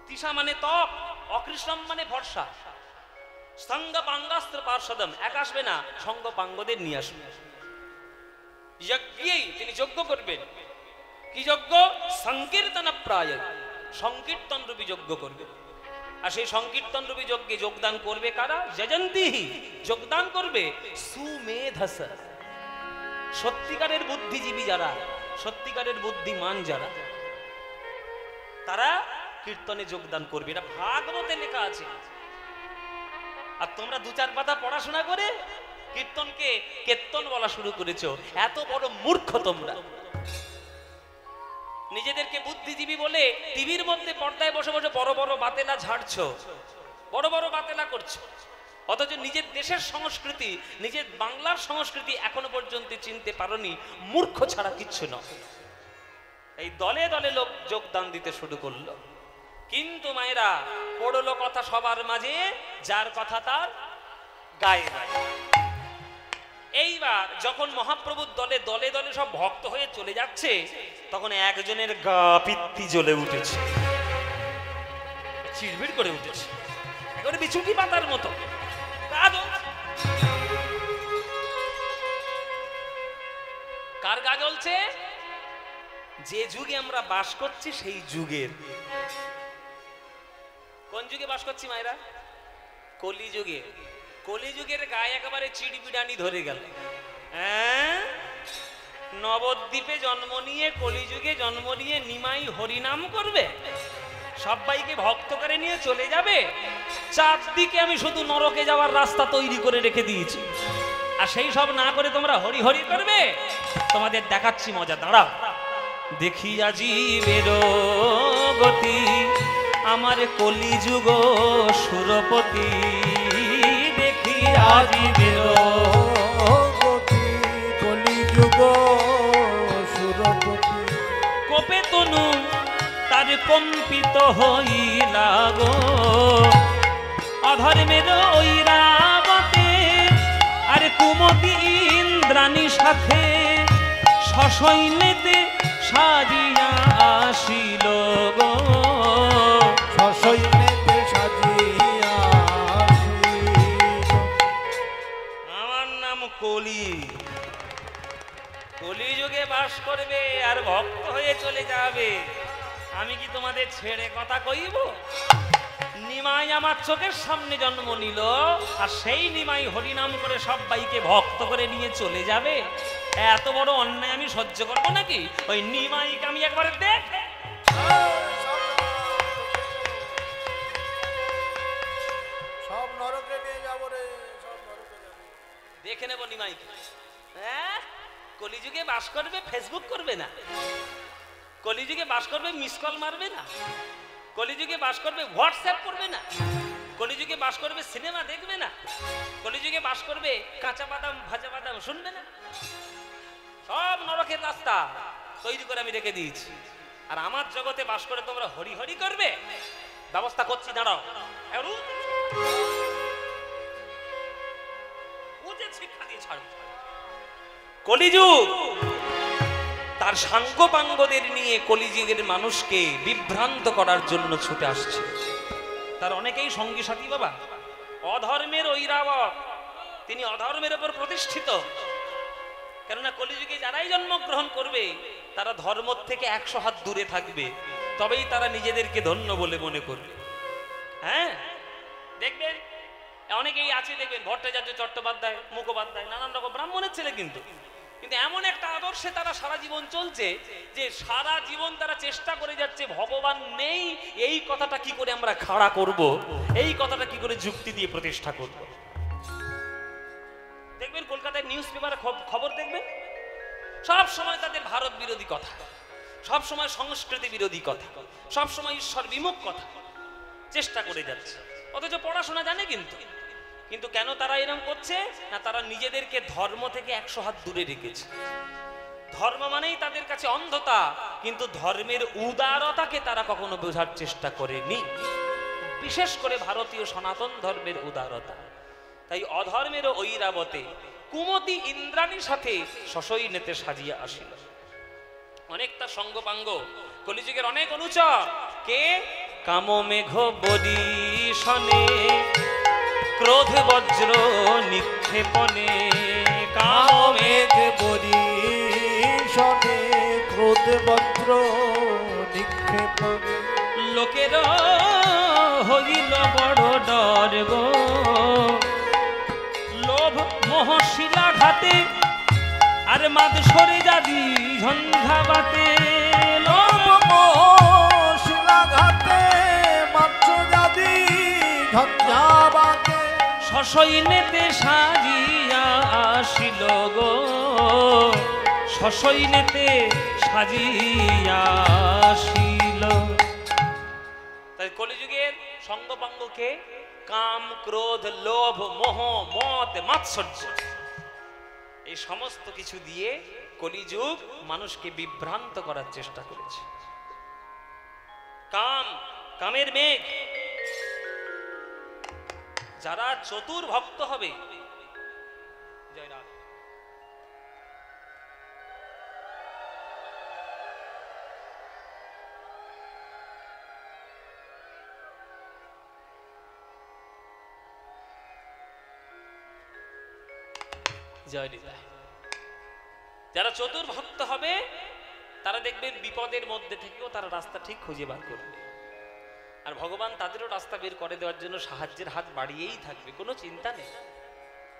তিসা মানে ত্বক, অকৃষ্ণম মানে ফর্সা। সঙ্গ পাঙ্গাস্ত্র পার্শ্বদম, এক আসবে না, সঙ্গ পাঙ্গদের নিয়ে আসবে। যজ্ঞেই তিনি যজ্ঞ করবেন। কি যজ্ঞ? সংকীর্তন প্রায়, সংকীর্তন রূপী যজ্ঞ করবে। আর সেই সংকীর্তন রূপী যজ্ঞে যোগদান করবে কারা? যজন্তিহি, যোগদান করবে সুমেধস, সত্যিকারের বুদ্ধিজীবী যারা, সত্যিকারের বুদ্ধিমান যারা, তারা কীর্তনে যোগদান করবে। এটা ভাগবতে লেখা আছে। আর তোমরা দু চার পাতা পড়াশোনা করে কীর্তনকে কীর্তন বলা শুরু করেছো। এত বড় মূর্খ তোমরা, নিজেদেরকে বুদ্ধিজীবী বলে টিভির মধ্যে পর্দায় বসে বসে বড় বড় বাতেলা ঝাড়ছো, বড় বড় বাতেলা করছো, অথচ নিজের দেশের সংস্কৃতি, নিজের বাংলার সংস্কৃতি এখনো পর্যন্ত চিনতে পারোনি। মূর্খ ছাড়া কিচ্ছু নয়। এই দলে দলে লোক যোগদান দিতে শুরু করলো। কিন্তু মায়েরা, পড়লো কথা সবার মাঝে, যার কথা তার গায়ে গায়ে। এইবার যখন মহাপ্রভুর দলে দলে দলে সব ভক্ত হয়ে চলে যাচ্ছে, তখন একজনের গা পিত্তি জ্বলে উঠেছে, চিড়বিড় করে উঠেছে, একেবারে বিছুটি পাতার মতো। কার গা জ্বলছে? যে যুগে আমরা বাস করছি সেই যুগের। কোন যুগে বাস করছি মায়েরা? কলিযুগে। কলিযুগের গায়ে একেবারে চিড়বিড়ানি ধরে গেল। হ্যাঁ, নবদ্বীপে জন্ম নিয়ে, কলিযুগে জন্ম নিয়ে নিমাই হরিনাম করবে, সবাইকে ভক্ত করে নিয়ে চলে যাবে। চারদিকে আমি শুধু নরকে যাওয়ার রাস্তা তৈরি করে রেখে দিয়েছি, আর সেই সব না করে তোমরা হরি হরি করবে। তোমাদের দেখাচ্ছি মজা, দাঁড়াও। দেখি জীবের গতি, আমার কলিযুগ সুরপতি। দেখি জীবের গতি, কলিযুগ সুরপতি। কোপে তনু তার কম্পিত হইলা গো, অধর্মের ঐরাবতে আর কুমতি ইন্দ্রাণী সাথে সসৈন্যতে সাজিয়া আসিল গো, সসৈন্যতে সাজিয়া আসিল। আমার নাম কলি। কলিযুগে বাস করবে আর ভক্ত হয়ে চলে যাবে। আমি কি তোমাদের ছেড়ে কথা কইব? নিমাই আমার চোখের সামনে জন্ম নিল, আর সেই নিমাই হরিনাম করে সবাইকে ভক্ত করে নিয়ে চলে যাবে। এত বড় অন্যায় আমি সহ্য করবো নাকি? ওই নিমাইকে আমি একবারে সব নরকে নিয়ে যাবো রে, সব নরকে যাবো। দেখে নেবো নিমাইকে। হ্যাঁ, কলিযুগে বাস করবে, ফেসবুক করবে না। কলিযুগে বাস করবে, মিস কল মারবে না। কলিযুগে বাস করবে, হোয়াটসঅ্যাপ করবে না। কলিযুগে বাস করবে, সিনেমা দেখবে না। কলিযুগে বাস করবে, কাঁচা বাদাম ভাজা বাদাম শুনবে না। সব নরকের রাস্তা তৈরি করে আমি রেখে দিয়েছি। আর আমার জগতে বাস করে তোমরা হরি হরি করবে, ব্যবস্থা করছি, দাঁড়াও। শিক্ষা দিয়ে ছাড়ব। কলিযুগ তার সাঙ্গপাঙ্গদের নিয়ে কলিযুগের মানুষকে বিভ্রান্ত করার জন্য ছুটে আসছে। তার অনেকেই সঙ্গী সাথী বাবা। অধর্মের ঐরাবত, তিনি অধর্মের উপর প্রতিষ্ঠিত। কেননা কলিযুগে যারাই জন্মগ্রহণ করবে তারা ধর্ম থেকে 100 হাত দূরে থাকবে, তবেই তারা নিজেদেরকে ধন্য বলে মনে করবে। হ্যাঁ, দেখবেন অনেকেই আছে, দেখবেন ভট্টাচার্য, চট্টোপাধ্যায়, মুখোপাধ্যায়, নানান রকম ব্রাহ্মণের ছেলে, কিন্তু এমন একটা আদর্শে তারা সারা জীবন চলছে যে সারা জীবন তারা চেষ্টা করে যাচ্ছে ভগবান নেই এই কথাটা কি করে আমরা খাড়া করব, এই কথাটা কি করে যুক্তি দিয়ে প্রতিষ্ঠা করব। দেখবেন কলকাতায় নিউজ পেপারে খবর দেখবেন, সব সময় তাদের ভারত বিরোধী কথা, সব সময় সংস্কৃতি বিরোধী কথা, সব সময় ঈশ্বর বিমুখ কথা চেষ্টা করে যাচ্ছে, অথচ পড়াশোনা জানে। কিন্তু কেন তারা এরকম করছে না? তারা নিজেদেরকে ধর্ম থেকে 100 হাত দূরে রেখেছে। ধর্ম মানেই তাদের কাছে অন্ধতা, কিন্তু ধর্মের উদারতাকে তারা কখনো বোঝার চেষ্টা করেনি। বিশেষ করে ভারতীয় সনাতন ধর্মের উদারতা। তাই অধর্মের ঐরাবতে কুমতি ইন্দ্রাণীর সাথে সসৈন্যতে সাজিয়া আসিল। অনেকটা সঙ্গপাঙ্গ, কলিযুগের অনেক অনুচর। কে? কাম মেঘ বরিশনে, ক্রোধ বজ্র নিক্ষেপণে। কাম মেঘ বরিশনে, ক্রোধ বজ্র নিক্ষেপণে। লোকের হইল বড় ডর গো, লোভ মোহ শিলাঘাতে আর মাদ সরে যাবি ঝঞ্ঝাবাতে। লোভ মোহ শিলাঘাতে মাত্র যাবি ঝঞ্ঝাবাতে। সসৈন্যতে সাজিয়া আসিল গো, সসৈন্যতে সাজিয়া আসিল। তাই কলিযুগের সঙ্গপাঙ্গকে কাম, ক্রোধ, লোভ, মোহ, মদ, মাৎসর্য, এই সমস্ত কিছু দিয়ে কলিযুগ মানুষকে বিভ্রান্ত করার চেষ্টা করেছে। কাম, কামের মেঘ। যারা চতুর ভক্ত হবে, জয় রাম, জয় নিতাই। যারা চতুর ভক্ত হবে তারা দেখবেন বিপদের মধ্যে থেকেও তারা রাস্তা ঠিক খুঁজে বার করবে, আর ভগবান তাদেরও রাস্তা বের করে দেওয়ার জন্য সাহায্যের হাত বাড়িয়েই থাকবে, কোনো চিন্তা নেই।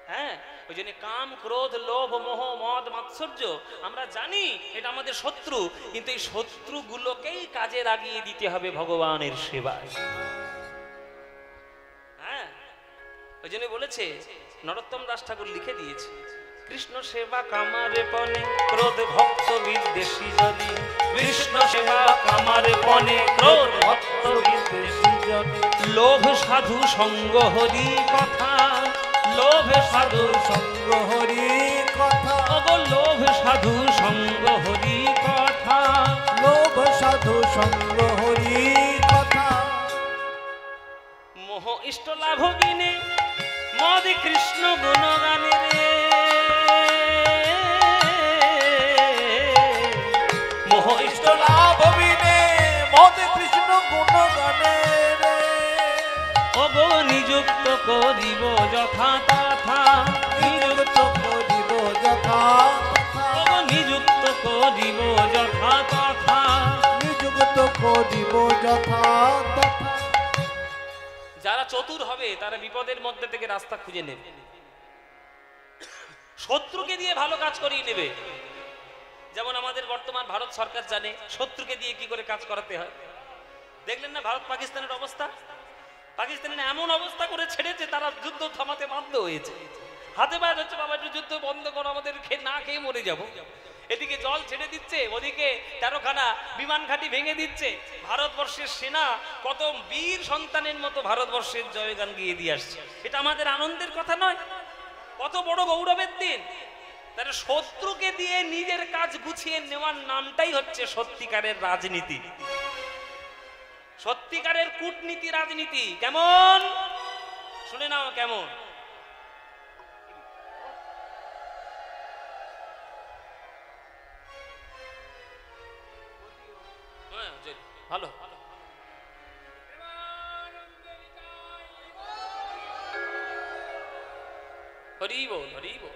হ্যাঁ, ওই জন্য কাম, ক্রোধ, লোভ, মোহ, মদ, মাৎসর্য আমরা জানি এটা আমাদের শত্রু, কিন্তু এই শত্রুগুলোকেই কাজে লাগিয়ে দিতে হবে ভগবানের সেবায়। হ্যাঁ, ওই জন্য বলেছে, নরোত্তম দাস ঠাকুর লিখে দিয়েছে, কৃষ্ণ সেবা কামারে পনে ক্রোধ ভক্ত বিদ্বেষী জনে। কৃষ্ণ সেবা কামারে পনে ক্রোধ ভক্ত বিদ্বেষী জনে। লোভ সাধু সঙ্গ হরি কথা, লোভ সাধু সঙ্গ হরি কথা। ওগো লোভ সাধু সঙ্গ হরি কথা। লোভ সাধু সঙ্গ হরি কথা। মোহ ইষ্ট লাভ বিনে মদ কৃষ্ণ গুণগানে রে। মোহ ইষ্ট লাভ বিনে মদ কৃষ্ণ গুণগানে রে। ওগো নিযুক্ত করিব যথা তথা, নিযুক্ত করিব যথা তথা। ওগো নিযুক্ত করিব যথা তথা। নিযুক্ত করিব যথা তথা। যারা চতুর হবে তারা বিপদের মধ্যে থেকে রাস্তা খুঁজে নেবে, শত্রুকে দিয়ে ভালো কাজ করিয়ে নেবে। যেমন আমাদের বর্তমান ভারত সরকার জানে শত্রুকে দিয়ে কি করে কাজ করাতে হয়। দেখলেন না ভারত পাকিস্তানের অবস্থা? পাকিস্তানের এমন অবস্থা করে ছেড়েছে তারা যুদ্ধ থামাতে বাধ্য হয়েছে। হাতে পায়ে হচ্ছে, বাবা একটু যুদ্ধ বন্ধ করো, আমাদের না খেয়ে মরে যাব। এদিকে জল ছেড়ে দিচ্ছে, ওদিকে 13খানা বিমান ঘাঁটি ভেঙে দিচ্ছে। ভারতবর্ষের সেনা কত বীর সন্তানের মতো ভারতবর্ষের জয়গান গিয়ে দিয়ে আসছে। এটা আমাদের আনন্দের কথা নয়? কত বড় গৌরবের দিন। তাহলে শত্রুকে দিয়ে নিজের কাজ গুছিয়ে নেওয়ার নামটাই হচ্ছে সত্যিকারের রাজনীতি, সত্যিকারের কূটনীতি, রাজনীতি। কেমন শুনে নাও, কেমন? ভালো হরি বল, হরি বল।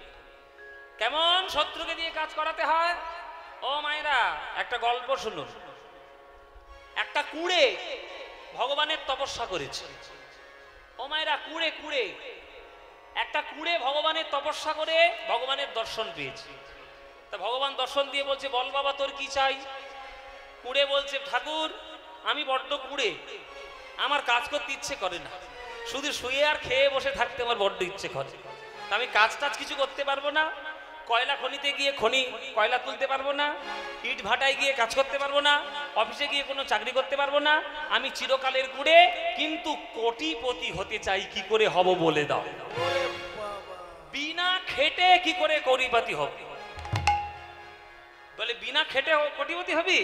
কেমন শত্রুকে দিয়ে কাজ করাতে হয়? ও মায়েরা, একটা গল্প শুনুন। একটা কুঁড়ে ভগবানের তপস্যা করেছে। ও মায়েরা, কুঁড়ে কুঁড়ে একটা কুঁড়ে ভগবানের তপস্যা করে ভগবানের দর্শন পেয়েছে। তা ভগবান দর্শন দিয়ে বলছে, বল বাবা তোর কি চাই? কুঁড়ে বলছে, ঠাকুর আমি বড্ড কুঁড়ে, আমার কাজ করতে ইচ্ছে করে না, শুধু শুয়ে আর খেয়ে বসে থাকতে আমার বড্ড ইচ্ছে করে। আমি কাজ টাজ কিছু করতে পারবো না, কয়লা খনিতে গিয়ে কয়লা তুলতে পারবো না, ইট ভাটায় গিয়ে কাজ করতে পারবো না, অফিসে গিয়ে কোনো চাকরি করতে পারবো না। আমি চিরকালের কুঁড়ে, কিন্তু কোটিপতি হতে চাই, কি করে হব বলে দাও। বিনা খেটে কি করে কোটিপতি হব? বলে বিনা খেটে কোটিপতি হবি?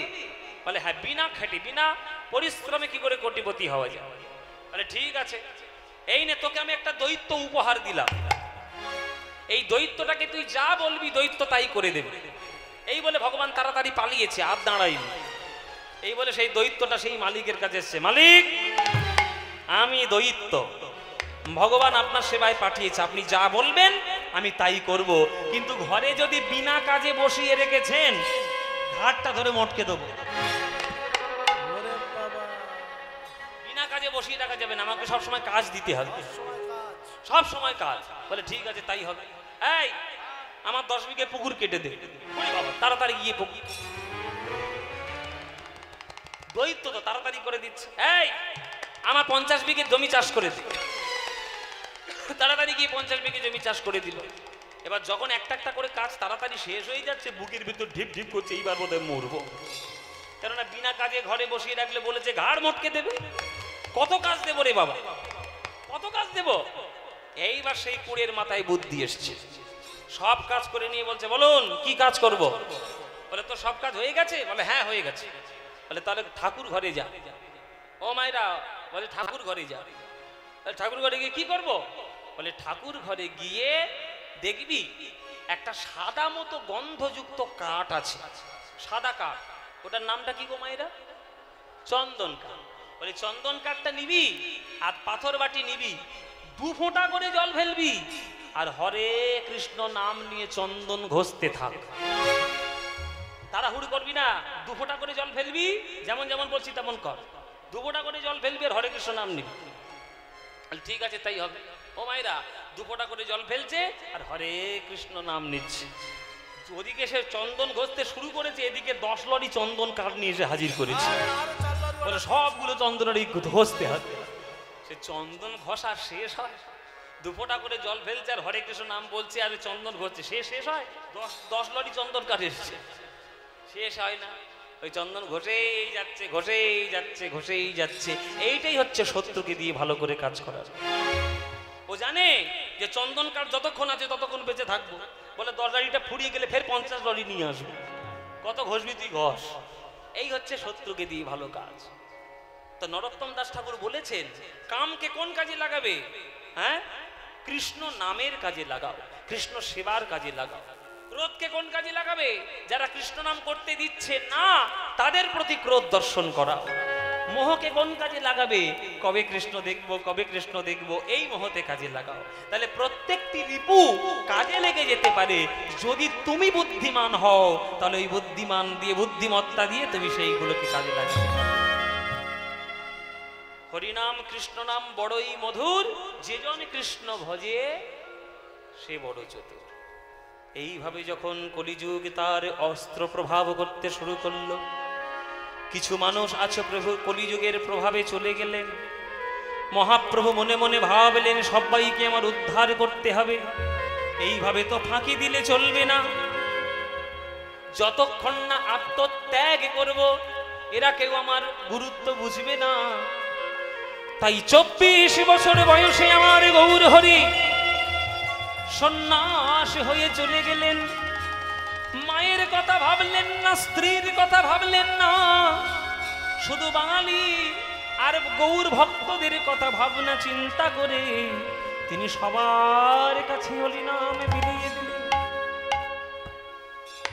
বলে হ্যাঁ, বিনা খেটে বিনা পরিশ্রমে কি করে কোটিপতি হওয়া যায়। বলে ঠিক আছে, এই নে তোকে আমি একটা দৈত্য উপহার দিলাম, এই দৈত্যটাকে তুই যা বলবি দৈত্য তাই করে দেবে। এই বলে ভগবান তাড়াতাড়ি পালিয়েছে, আর দাঁড়াইনি। এই বলে সেই দৈত্যটা সেই মালিকের কাছে এসছে, মালিক আমি দৈত্য, ভগবান আপনার সেবায় পাঠিয়েছে, আপনি যা বলবেন আমি তাই করব, কিন্তু ঘরে যদি বিনা কাজে বসিয়ে রেখেছেন ঘাটটা ধরে মটকে দেবো। ওরে বাবা, বিনা কাজে বসিয়ে রাখা যাবে না, আমাকে সবসময় কাজ দিতে হবে, সময় কাজ। সব সময় কাজ। বলে ঠিক আছে তাই হবে। এই আমার 10 বিঘে পুকুর কেটে দে। ওরে বাবা, তাড়াতাড়ি গিয়ে পুকুর, দৈত্য তো তাড়াতাড়ি করে দিচ্ছে। এই আমার 50 বিঘে জমি চাষ করে দে। তাড়াতাড়ি গিয়ে 50 বিঘে জমি চাষ করে দিল। এবার যখন একটা একটা করে কাজ তাড়াতাড়ি শেষ হয়ে যাচ্ছে, বুকের ভিতর ঢিপ ঢিপ করছে, এইবার বোধহয় মরবো। কেননা বিনা কাজে ঘরে বসিয়ে রাখলে বলেছে ঘাড় মটকে দেবে। কত কাজ দেবো রে বাবা, কত কাজ দেব? এইবার সেই কুড়ের মাথায় বুদ্ধি এসছে, সব কাজ করে নিয়ে বলছে বলুন কি কাজ করব? বলে তো সব কাজ হয়ে গেছে? বলে হ্যাঁ হয়ে গেছে। বলে তাহলে ঠাকুর ঘরে যা। ও মায়েরা, বলে ঠাকুর ঘরে যা। ঠাকুর ঘরে গিয়ে কি করব? বলে ঠাকুর ঘরে গিয়ে দেখবি একটা সাদা মতো গন্ধযুক্ত কাঠ আছে, সাদা কাঠ, ওটার নামটা কি গো মায়েরা? চন্দন কাঠ। বলে চন্দন কাঠটা নিবি আর পাথর বাটি নিবি, 2 ফোঁটা করে জল ফেলবি আর হরে কৃষ্ণ নাম নিয়ে চন্দন ঘষতে থাক। তাড়াহুড়ো করবি না, 2 ফোঁটা করে জল ফেলবি, যেমন যেমন বলছি তেমন কর। 2 ফোঁটা করে জল ফেলবি আর হরে কৃষ্ণ নাম নিবি। ঠিক আছে তাই হবে। ও মায়েরা 2 ফোঁটা করে জল ফেলছে আর হরে কৃষ্ণ নাম নিচ্ছে। ওদিকে সে চন্দন ঘষতে শুরু করেছে, এদিকে 10 লরি চন্দন কাঠ নিয়ে এসে হাজির করেছে। বলে সবগুলো চন্দনের ঘষতে হবে। সে চন্দন ঘষা শেষ হয়, 2 ফোঁটা করে জল ফেলছে আর হরে কৃষ্ণ নাম বলছে আর চন্দন ঘষছে, সে শেষ হয়, 10 লরি চন্দন কাঠ এসেছে, শেষ হয় না। ওই চন্দন ঘষেই যাচ্ছে, ঘষেই যাচ্ছে, ঘষেই যাচ্ছে। এইটাই হচ্ছে শত্রুকে দিয়ে ভালো করে কাজ করা। ও জানে যে চন্দন কাঠ যতক্ষণ আছে ততক্ষণ বেঁচে থাকবো। বলে 10 লরিটা ফুরিয়ে গেলে ফের 50 লরি নিয়ে আসবো। কত ঘষবি তুই ঘষ। এই হচ্ছে শত্রুকে দিয়ে ভালো কাজ। তো নরোত্তম দাস ঠাকুর বলেছেন কামকে কোন কাজে লাগাবে? হ্যাঁ, কৃষ্ণ নামের কাজে লাগাও, কৃষ্ণ সেবার কাজে লাগাও। ক্রোধকে কোন কাজে লাগাবে? যারা কৃষ্ণ নাম করতে দিচ্ছে না তাদের প্রতি ক্রোধ দর্শন করা। মোহকে কোন কাজে লাগাবে? কবে কৃষ্ণ দেখব, কবে কৃষ্ণ দেখব, এই মোহতে কাজে লাগাও। তাহলে প্রত্যেকটি রিপু কাজে লেগে যেতে পারে যদি তুমি বুদ্ধিমান হও। তাহলে ওই বুদ্ধিমান দিয়ে, বুদ্ধিমত্তা দিয়ে তুমি সেইগুলোকে কাজে লাগাবে। হরিনাম কৃষ্ণ নাম বড়ই মধুর, যেজন কৃষ্ণ ভজে সে বড় চতুর। এইভাবে যখন কলিযুগ তার অস্ত্র প্রভাব করতে শুরু করলো, কিছু মানুষ আছে প্রভু কলিযুগের প্রভাবে চলে গেলেন। মহাপ্রভু মনে মনে ভাবলেন সবাইকে আমার উদ্ধার করতে হবে, এইভাবে তো ফাঁকি দিলে চলবে না। যতক্ষণ না আত্মত্যাগ করব এরা কেউ আমার গুরুত্ব বুঝবে না। তাই 24 বছর বয়সে আমার গৌর হরি সন্ন্যাস হয়ে চলে গেলেন। মায়ের কথা ভাবলেন না, স্ত্রীর কথা ভাবলেন না, শুধু বাঙালি আর গৌর ভক্তদের কথা ভাবনা চিন্তা করে তিনি সবার কাছে হরিনাম বিলিয়ে দিলেন।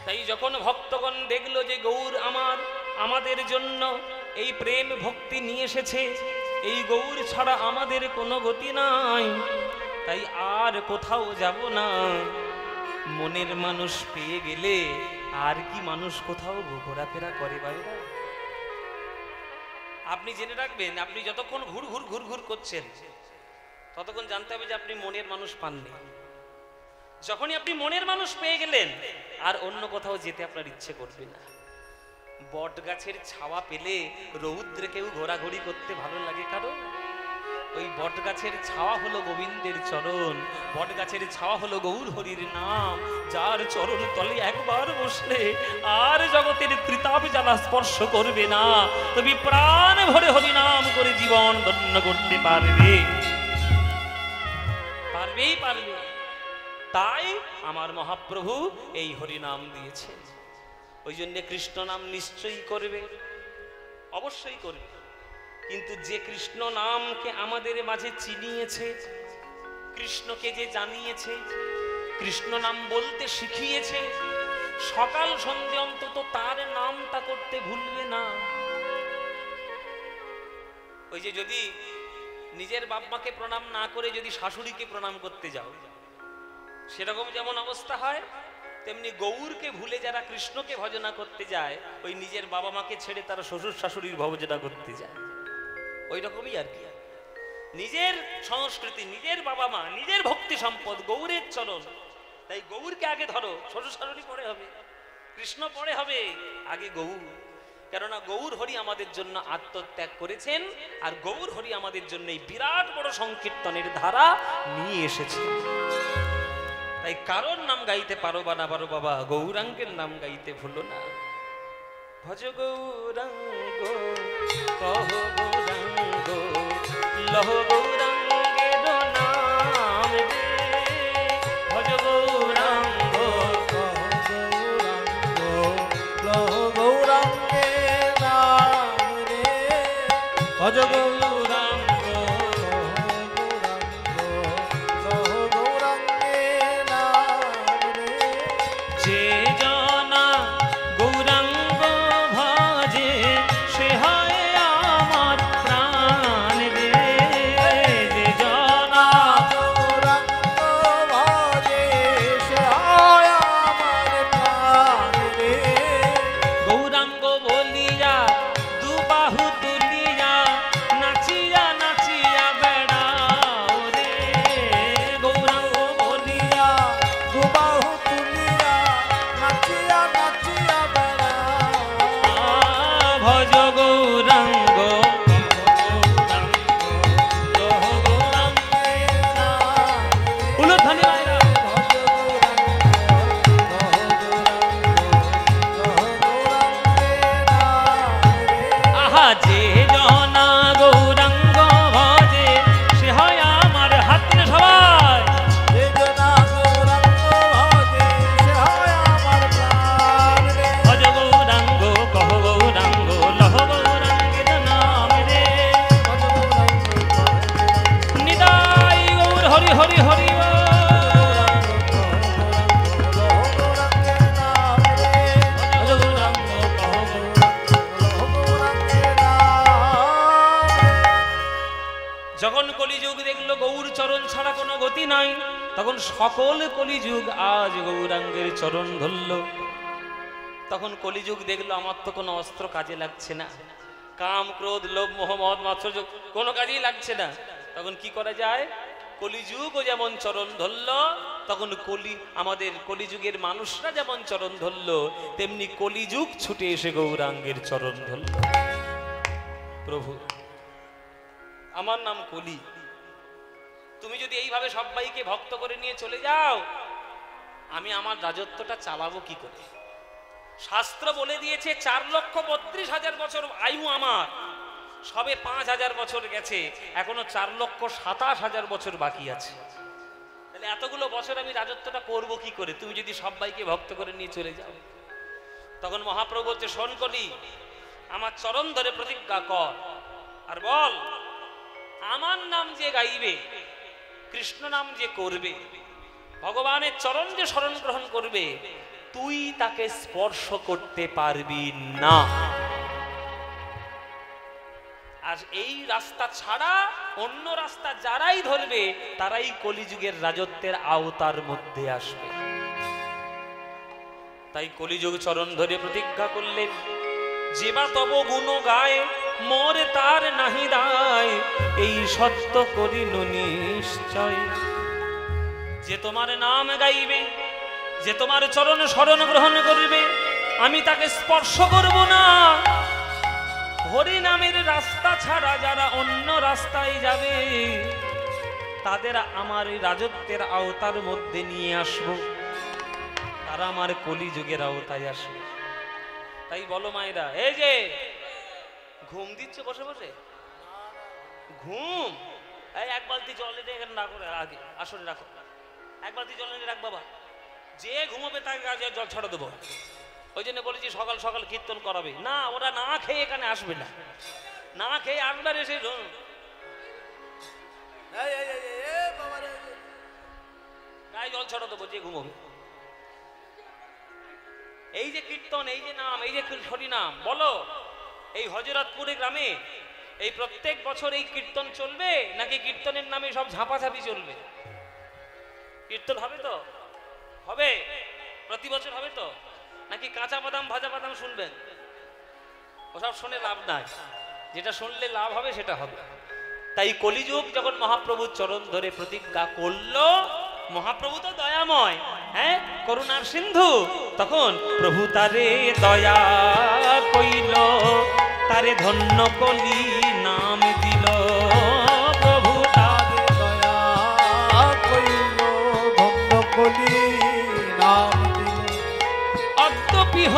তাই যখন ভক্তগণ দেখলো যে গৌর আমাদের জন্য এই প্রেম ভক্তি নিয়ে এসেছে, এই গৌর ছাড়া আমাদের কোনো গতি নাই, তাই আর কোথাও যাব না। মনের মানুষ পেয়ে গেলে আর কি মানুষ কোথাও ঘোরাফেরা করে বাইরে? আপনি জেনে রাখবেন, আপনি যতক্ষণ ঘুর ঘুর ঘুর ঘুর করছেন ততক্ষণ জানতে হবে যে আপনি মনের মানুষ পাননি। যখনই আপনি মনের মানুষ পেয়ে গেলেন আর অন্য কোথাও যেতে আপনার ইচ্ছে করবে না। বট গাছের ছাওয়া পেলে রৌদ্রে কেউ ঘোরাঘুরি করতে ভালো লাগে কারো? ওই বট গাছের ছাওয়া হলো গোবিন্দের চরণ, বট গাছের ছাওয়া হলো গৌর হরির নাম, যার চরণ তলে একবার বসলে আর জগতের ত্রিতাপ জ্বালা স্পর্শ করবে না। তুমি প্রাণ ভরে হরি নাম করে জীবন ধন্য করতে পারবে, পারবেই পারবে। তাই আমার মহাপ্রভু এই হরি নাম দিয়েছে। ওই জন্য কৃষ্ণ নাম নিশ্চয়ই করবে, অবশ্যই করবে, কিন্তু যে কৃষ্ণ নামকে আমাদের মাঝে চিনিয়েছে, কৃষ্ণকে যে জানিয়েছে, কৃষ্ণ নাম বলতে শিখিয়েছে, সকাল সন্ধে অন্তত তার নামটা করতে ভুলবে না। ওই যে যদি নিজের বাপ মাকে প্রণাম না করে যদি শাশুড়িকে প্রণাম করতে যাও, সেরকম যেমন অবস্থা হয়, তেমনি গৌরকে ভুলে যারা কৃষ্ণকে ভজনা করতে যায়, ওই নিজের বাবা মাকে ছেড়ে তারা শ্বশুর শাশুড়ির ভজনা করতে যায়। ওই রকমই আর কি, নিজের সংস্কৃতি, নিজের বাবা মা, নিজের ভক্তি সম্পদ গৌরের চরণ, তাই গৌরকে আগে ধরো, শ্বশুর শাশুড়ি পরে হবে, কৃষ্ণ পরে হবে, আগে গৌর। কেননা গৌর হরি আমাদের জন্য আত্মত্যাগ করেছেন, আর গৌর হরি আমাদের জন্য এই বিরাট বড় সংকীর্তনের ধারা নিয়ে এসেছে। তাই কারোর নাম গাইতে পারো বা না পারো বাবা, গৌরাঙ্গের নাম গাইতে ভুলো না। ভজ গৌরাঙ্গ কহ গৌরাঙ্গ লহ গৌরাঙ্গের নাম রে, ভজ গৌরাঙ্গ কহ গৌরাঙ্গ লহ গৌরাঙ্গের নাম রে, ভজ গৌরাঙ্গ লহ গৌরাঙ্গের নাম রে। যে জনা গৌরাঙ্গ ভজে সে হয় আমার প্রাণ রে, যে জনা গৌরাঙ্গ ভজে সে হয় আমার প্রাণ রে। গৌরাঙ্গ বলিয়া দুবাহু তুলিয়া নাচিয়া নাচিয়া বেড়াও রে, গৌরাঙ্গ বলিয়া দুবাহু তুলিয়া নাচিয়া নাচিয়া বেড়াও। ভজ গৌরাঙ্গ লহ গৌরাঙ্গ উলুধ্বনি মায়েরা। আহা যে জনা গৌরাঙ্গ ভজে সে হয় আমার, হাত তুলে সবাই ভজ গৌরাঙ্গ কহ গৌরাঙ্গ লহ গৌরাঙ্গের নাম রে, নিতাই গৌর হরি হরি হরি বল। ভজ গৌরাঙ্গ কহ যখন কলিযুগ দেখলো গৌর চরণ ছাড়া কোনো গতি নাই, তখন সকল কলিযুগ আজ গৌরাঙ্গের চরণ ধরল। তখন কলিযুগ দেখলো আমার তো কোনো অস্ত্র কাজে লাগছে না, কাম ক্রোধ লোভ মোহ মদ মাৎসর্য কোনো কাজেই লাগছে না। তখন কি করা যায়, কলিযুগও যেমন চরণ ধরল, তখন আমাদের কলিযুগের মানুষরা যেমন চরণ ধরল, তেমনি কলিযুগ ছুটে এসে গৌরাঙ্গের চরণ ধরল। প্রভু আমার নাম কলি, তুমি যদি এইভাবে সবাইকে ভক্ত করে নিয়ে চলে যাও, আমি আমার রাজত্বটা চালাবো কি করে? শাস্ত্র বলে দিয়েছে 4,32,000 বছর আয়ু আমার, সবে 5,000 বছর গেছে, এখনো 4,27,000 বছর বাকি আছে। তাহলে এতগুলো বছর আমি রাজত্বটা করব কি করে, তুমি যদি সবাইকে ভক্ত করে নিয়ে চলে যাও? তখন মহাপ্রভু বলছে, শোন কলি, আমার চরণ ধরে প্রতিজ্ঞা কর আর বল, আমার নাম যে গাইবে, কৃষ্ণ নাম যে করবে, ভগবানের চরণ যে শরণ গ্রহণ করবে, তুই তাকে স্পর্শ করতে পারবি না। আর এই রাস্তা ছাড়া অন্য রাস্তা যারাই ধরবে, তারাই কলিযুগের রাজত্বের আওতার মধ্যে আসবে। তাই কলিযুগ চরণ ধরে প্রতিজ্ঞা করলেন, যেবা তব গুণ গায় মোরে তার নাহি দায়, এই সত্য করিল নিশ্চয়। যে তোমার নাম গাইবে, যে তোমার চরণ শরণ গ্রহণ করবে, আমি তাকে স্পর্শ করব না। হরি নামের রাস্তা ছাড়া যারা অন্য রাস্তায় যাবে, তাদের আমার রাজত্বের আওতার মধ্যে নিয়ে আসব, তারা আমার কলিযুগের আওতায় আসবে। তাই বলো মায়েরা, এই যে ঘুম দিচ্ছ বসে বসে, ঘুম, এই এক বালতি জল এনে এখানে রাখো, আগে আসলে রাখো, এক বালতি জল এনে রাখ বাবা, যে ঘুমাবে তাকে আজ জল ছড়া দেবো। ওই জন্য বলেছি সকাল সকাল কীর্তন করাবে না, ওরা না খেয়ে এখানে আসবে না। না খেয়ে আসবার এসে গায়ে জল ছড়া দেবো, যে ঘুমোবে। এই যে কীর্তন, এই যে নাম, এই যে হরি নাম বলো, এই হযরতপুরে গ্রামে এই প্রত্যেক বছর এই কীর্তন চলবে, নাকি কীর্তনের নামে সব ঝাপাঝাপি চলবে? কীর্তন হবে তো? হবে প্রতি বছর হবে তো? নাকি কাঁচা বাদাম ভাজা বাদাম শুনবেন? ওসব শুনে লাভ নাই, যেটা শুনলে লাভ হবে সেটা হবে। তাই কলিযুগ যখন মহাপ্রভুর চরণ ধরে প্রতিজ্ঞা করলো, মহাপ্রভু তো দয়াময়, হ্যাঁ, করুণার সিন্ধু, তখন প্রভু তারে দয়া কইল, তারে ধন্য কলি নাম দিল। প্রভু তারে দয়া কইল, ধন্য কলি নাম দিল। অদ্যপিহ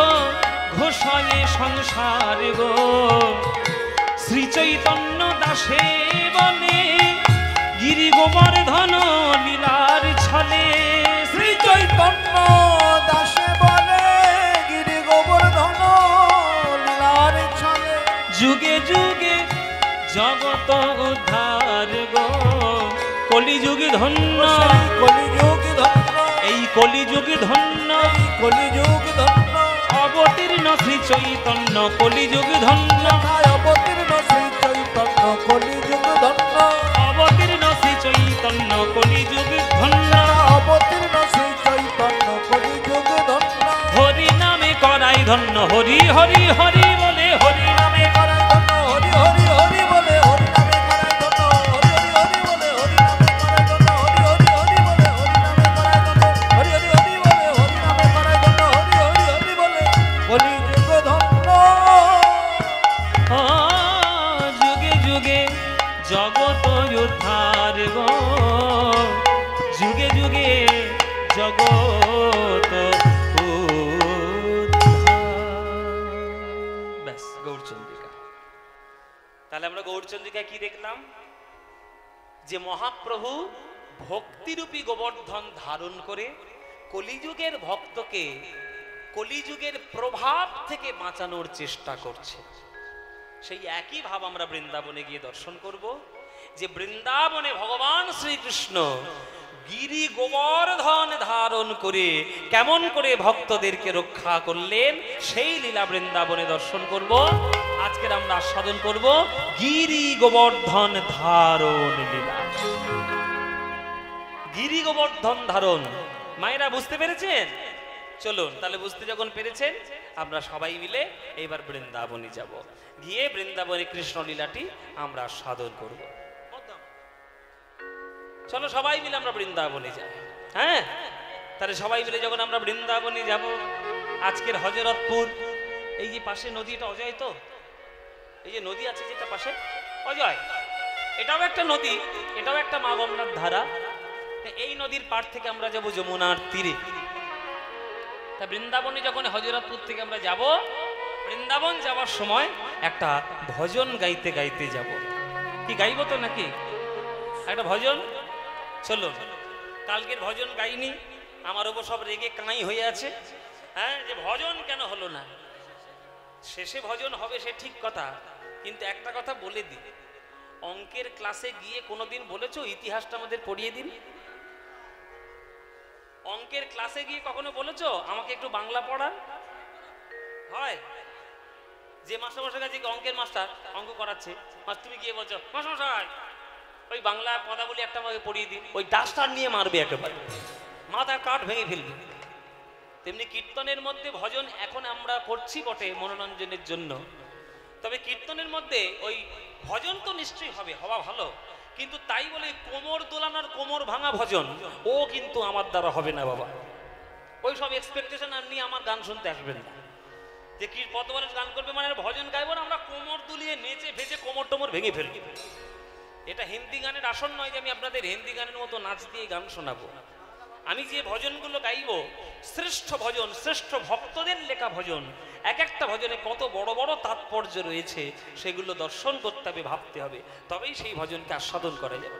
ঘোষয়ে সংসার গো, শ্রী চৈতন্য দাসে বলে, গিরি গোবর্ধন লীলার ছলে। শ্রী চৈতন্য দাসে বলে, গিরি গোবর্ধন লীলার ছলে। যুগে যুগে জগত উদ্ধার গো, কলিযুগ ধন্য, কলিযুগ ধন্য, এই কলিযুগ ধন্য, কলিযুগ ধন্য। অবতীর্ণ শ্রী চৈতন্য কলিযুগ ধন্য, অবতীর্ণ শ্রী চৈতন্য কলিযুগ ধন্য, অবতীর্ণ শ্রী চৈতন্য কলিযুগ ধন্য, অবতীর্ণ শ্রী চৈতন্য কলিযুগ ধন্য। হরি নামে করাই ধন্য, হরি হরি হরি বলে, হরি নামে করাই ধন্য, হরি হরি হরি বলে, হরি নামে করাই ধন্য, হরি হরি হরি বলে, হরি নামে করাই ধন্য, হরি হরি হরি বলে, হরি নামে করাই ধন্য, হরি হরি হরি বলে, হরি নামে করাই ধন্য, হরি হরি হরি বলে, কলিযুগ ধন্য। যুগে যুগে জগত উদ্ধার গো, যুগে যুগে জগত ব্যাস গৌরচন্দ্রিকা। তাহলে আমরা গৌরচন্দ্রিকা কি দেখলাম? যে মহাপ্রভু ভক্তিরূপী গোবর্ধন ধারণ করে কলিযুগের ভক্তকে কলিযুগের প্রভাব থেকে বাঁচানোর চেষ্টা করছে। সেই একই ভাব আমরা বৃন্দাবনে গিয়ে দর্শন করব, যে বৃন্দাবনে ভগবান শ্রীকৃষ্ণ গিরি গোবর্ধন ধারণ করে কেমন করে ভক্তদেরকে রক্ষা করলেন, সেই লীলা বৃন্দাবনে দর্শন করব। আজকের আমরা আস্বাদন করব গিরি গোবর্ধন ধারণ লীলা। গিরি গোবর্ধন ধারণ, মায়েরা বুঝতে পেরেছেন? চলুন তাহলে বুঝতে যখন পেরেছেন, আমরা সবাই মিলে এইবার বৃন্দাবনে যাব, গিয়ে বৃন্দাবনে কৃষ্ণ লীলাটি আমরা সাধন করব। চলো সবাই মিলে আমরা বৃন্দাবনে যাই। হ্যাঁ, তাহলে সবাই মিলে যখন আমরা বৃন্দাবনে যাব, আজকের হযরতপুর, এই যে পাশে নদীটা অজয়, তো এই যে নদী আছে যেটা পাশে অজয়, এটাও একটা নদী, এটাও একটা মা গঙ্গার ধারা। এই নদীর পাড় থেকে আমরা যাব যমুনার তীরে। তা বৃন্দাবনে যখন হযরতপুর থেকে আমরা যাব, বৃন্দাবন যাওয়ার সময় একটা ভজন গাইতে গাইতে যাব। কি গাইব তো নাকি একটা ভজন? চলো, কালকের ভজন গাইনি, আমার ওপর সব রেগে কাঁই হয়ে আছে। হ্যাঁ, যে ভজন কেন হলো না? শেষে ভজন হবে সে ঠিক কথা, কিন্তু একটা কথা বলে দিই, অঙ্কের ক্লাসে গিয়ে কোনোদিন বলেছো ইতিহাসটা আমাদের পড়িয়ে দিন? অঙ্কের ক্লাসে গিয়ে কখনো বলেছো আমাকে একটু বাংলা পড়ান? হয় যে মাস্টারমশাই কাছে অঙ্কের মাস্টার অঙ্ক করাচ্ছে, তুমি গিয়ে বলছো মাস্টারমশাই ওই বাংলা পদাবলী একটা আমাকে পড়িয়ে দিন, ওই ডাস্টার নিয়ে মারবে একেবারে, মাথার কাঠ ভেঙে ফেলবে। তেমনি কীর্তনের মধ্যে ভজন এখন আমরা করছি বটে মনোরঞ্জনের জন্য, তবে কীর্তনের মধ্যে ওই ভজন তো নিশ্চয়ই হবে, হওয়া ভালো, কিন্তু তাই বলে কোমর দোলানোর কোমর ভাঙা ভজন ও কিন্তু আমার দ্বারা হবে না বাবা। ওই সব এক্সপেকটেশন আর নিয়ে আমার গান শুনতে আসবেন না, যে কি পদবারে গান করবে মানে ভজন গাইব না, আমরা কোমর দুলিয়ে নেচে ভেজে কোমর টোমর ভেঙে ফেলবো। এটা হিন্দি গানের আসন নয় যে আমি আপনাদের হিন্দি গানের মতো নাচ দিয়ে গান শোনাবো। আমি যে ভজনগুলো গাইব শ্রেষ্ঠ ভজন, শ্রেষ্ঠ ভক্তদের লেখা ভজন, এক একটা ভজনে কত বড় বড় তাৎপর্য রয়েছে সেগুলো দর্শন করতে হবে, ভাবতে হবে, তবেই সেই ভজনকে আস্বাদন করা যাবে।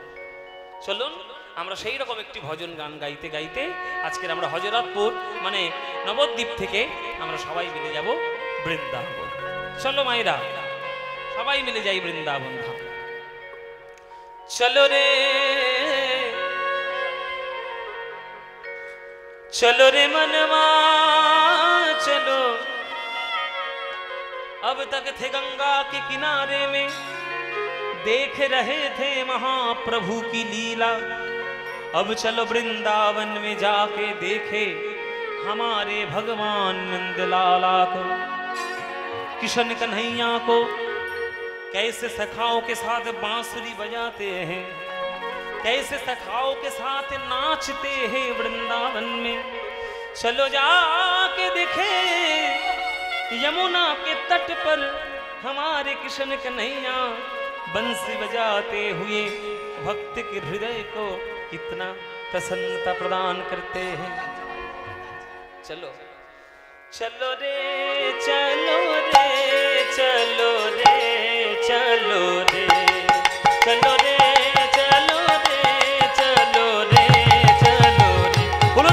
চলুন আমরা সেই রকম একটি ভজন গান গাইতে গাইতে আজকের আমরা হযরতপুর মানে নবদ্বীপ থেকে আমরা সবাই মিলে যাব বৃন্দাবন। চলো মায়েরা সবাই মিলে যাই বৃন্দাবন ধাম। চলো রে चलो रे मनवा चलो, अब तक थे गंगा के किनारे में, देख रहे थे महाप्रभु की लीला। अब चलो वृंदावन में जाके देखे हमारे भगवान नंदलाला को, किशन कन्हैया को, कैसे सखाओं के साथ बांसुरी बजाते हैं, कैसे सखाओं के साथ नाचते हैं वृंदावन में। चलो जाके देखे यमुना के तट पर हमारे किशन कन्हैया बंसी बजाते हुए भक्त के हृदय को कितना प्रसन्नता प्रदान करते हैं। चलो चलो रे चलो रे चलो रे चलो रे चलो रे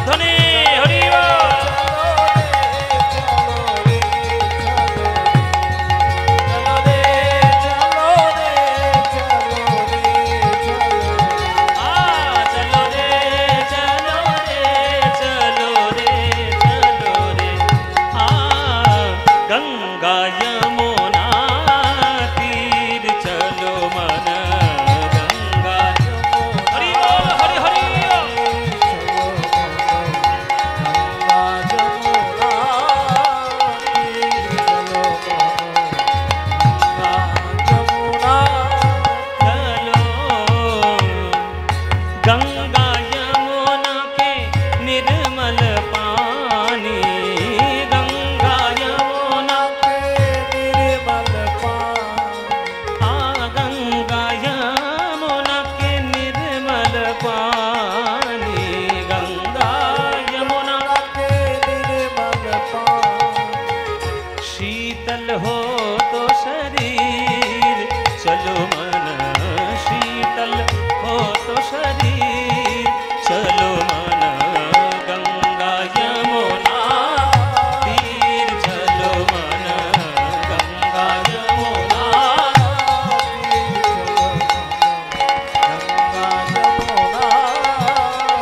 ध्वनि हरि गंगा यमुना तीर चलो मन, गंगा हरि हरि हरि गंगा यमुना के निर्मल पानी, गंगा यमुना के निर्मल पानी, गंगा यमुना के निर्मल पानी, गंगा यमुना के निर्मल पानी। शीतल हो तो शरीर चलो मन, शीतल हो तो शरीर चलो मन, गंगा यमुना तीर चलो मन, गंगा यमुना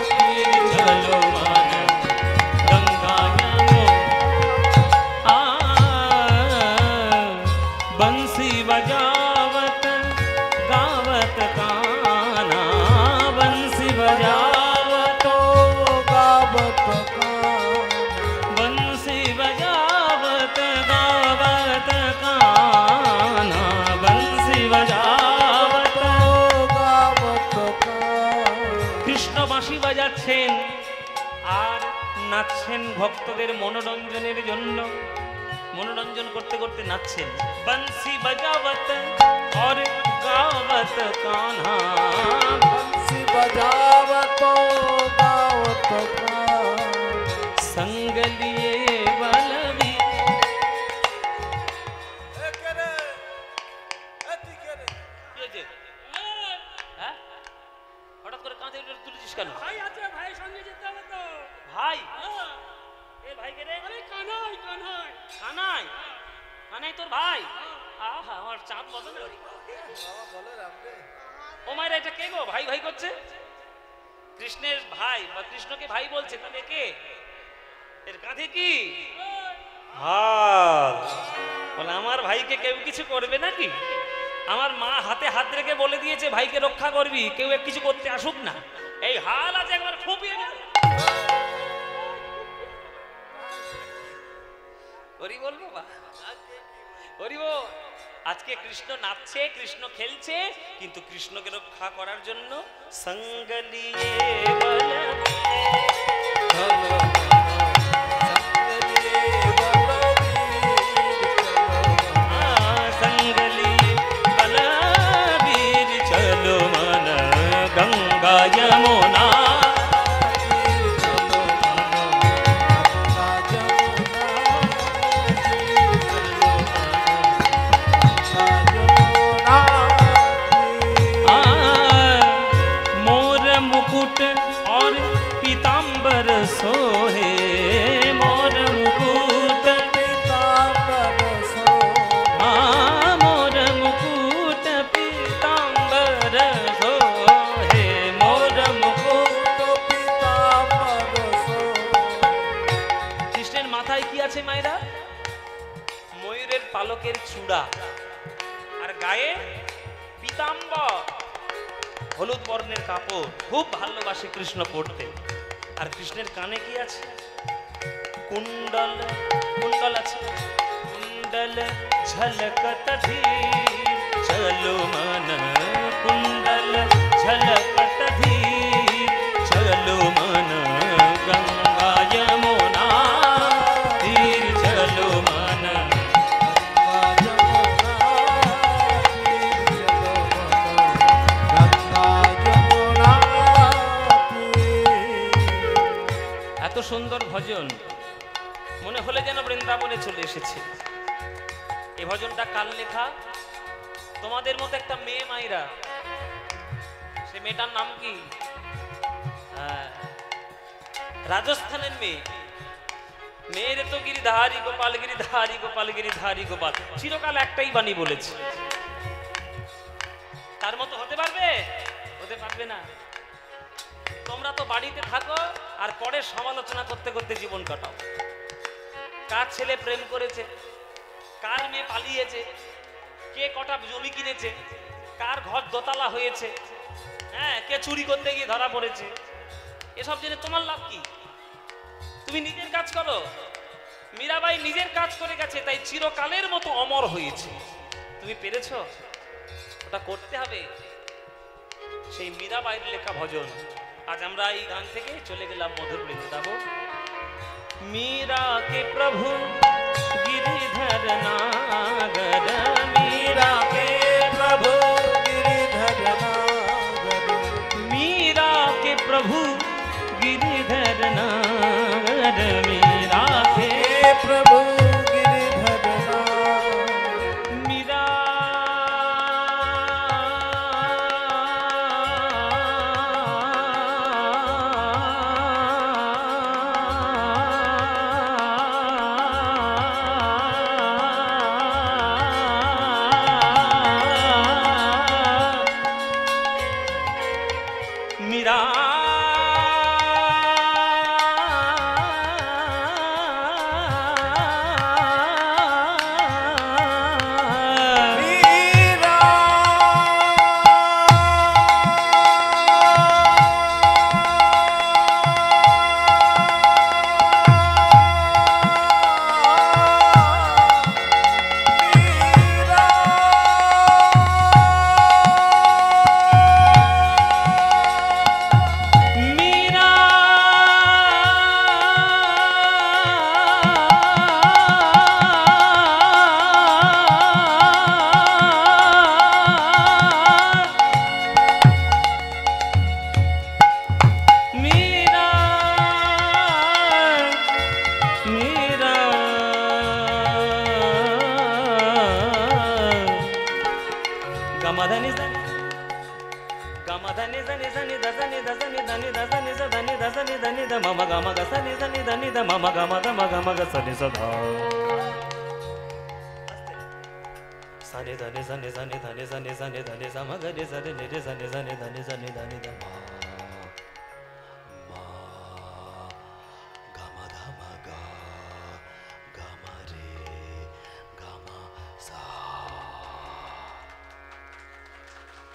तीर चलो मन, गंगा यमुना। बंसी बजावत गावत काना, बंसी बजावत गावत काना, बंसी बजावत गावत काना, बंसी बजावत गावत काना। কৃষ্ণ বাঁশি বাজাচ্ছেন আর নাচছেন ভক্তদের মনোরঞ্জনের জন্য, मनोरंजन करते करते नाचছেন। बंसी बजावत और गावत कान्हा, बंसी बजावत गावत कान्हा, संग लिए बलवी হঠাৎ করে কাঁধে তুলেছিস কেন? ভাই আছে, ভাই সঙ্গে যেতে হবে তো। ভাই এ ভাই কে রে? আরে কানাই কানাই কানাই, কানাই তোর ভাই? আহা আমার চাঁদ বদলে ও মায়েরা, এটা কে গো ভাই ভাই করছে? কৃষ্ণের ভাই বা কৃষ্ণকে ভাই বলছে, তাহলে কে? এর কাঁধে কি হাত? বলে আমার ভাইকে কেউ কিছু করবে নাকি? আমার মা হাতে হাত রেখে বলে দিয়েছে ভাইকে রক্ষা করবি, কেউ কিছু করতে আসুক না। এই হাল আছে একবার ফুপিয়ে গেল। হরি বল বাবা, হরি বল। আজকে কৃষ্ণ নাচছে, কৃষ্ণ খেলছে, কিন্তু কৃষ্ণকে রক্ষা করার জন্য সঙ্গ লিয়ে बलबीर चलो मन, गंगा यमुना मुकुट और पीतांबर सो আছে মায়েরা? ময়ূরের পালকের চূড়া, আর গায়ে পীতাম্বর হলুদ বর্ণের কাপড়, খুব ভালোবাসে কৃষ্ণ পড়তে। আর কৃষ্ণের কানে কি আছে? কুণ্ডল, কুণ্ডল আছে। কুণ্ডল ঝলকত ধীর চলো মন, কুণ্ডল ঝলকত ধীর চলো মন, গঙ্गा यमुना तीर चलो मन। এত সুন্দর ভজন, মনে হলে যেন বৃন্দাবনে চলে এসেছে। এই ভজনটা কাল লেখা। তোমাদের মতো একটা মেয়ে মাইরা, সে মেয়েটার নাম কি? রাজস্থানের মেয়ে। মেয়ের তো গিরিধারী গোপাল, গিরিধারী গোপাল, গিরিধারী গোপাল, চিরকাল একটাই বাণী বলেছে। তার মতো হতে পারবে? হতে পারবে না। তোমরা তো বাড়িতে থাকো আর পরে সমালোচনা করতে করতে জীবন কাটাও। কার ছেলে প্রেম করেছে, কার মেয়ে পালিয়েছে, কে কটা জমি কিনেছে, কার ঘর দোতলা হয়েছে, হ্যাঁ, কে চুরি করতে গিয়ে ধরা পড়েছে। এসব জেনে তোমার লাভ কি? তুমি নিজের কাজ করো। মীরাবাই নিজের কাজ করে গেছে, তাই চিরকালের মতো অমর হয়েছে। তুমি পেরেছো? ওটা করতে হবে। সেই মীরাবাইয়ের লেখা ভজন। আজ আমরা এই গান থেকে চলে গেলাম মধুর বৃন্দাবন। मीरा के प्रभु गिरिधर नागर, मीरा के प्रभु गिरिधर नागर, मीरा के प्रभु गिरिधर नागर, मीरा के प्रभु गिरिधर नागर, मीरा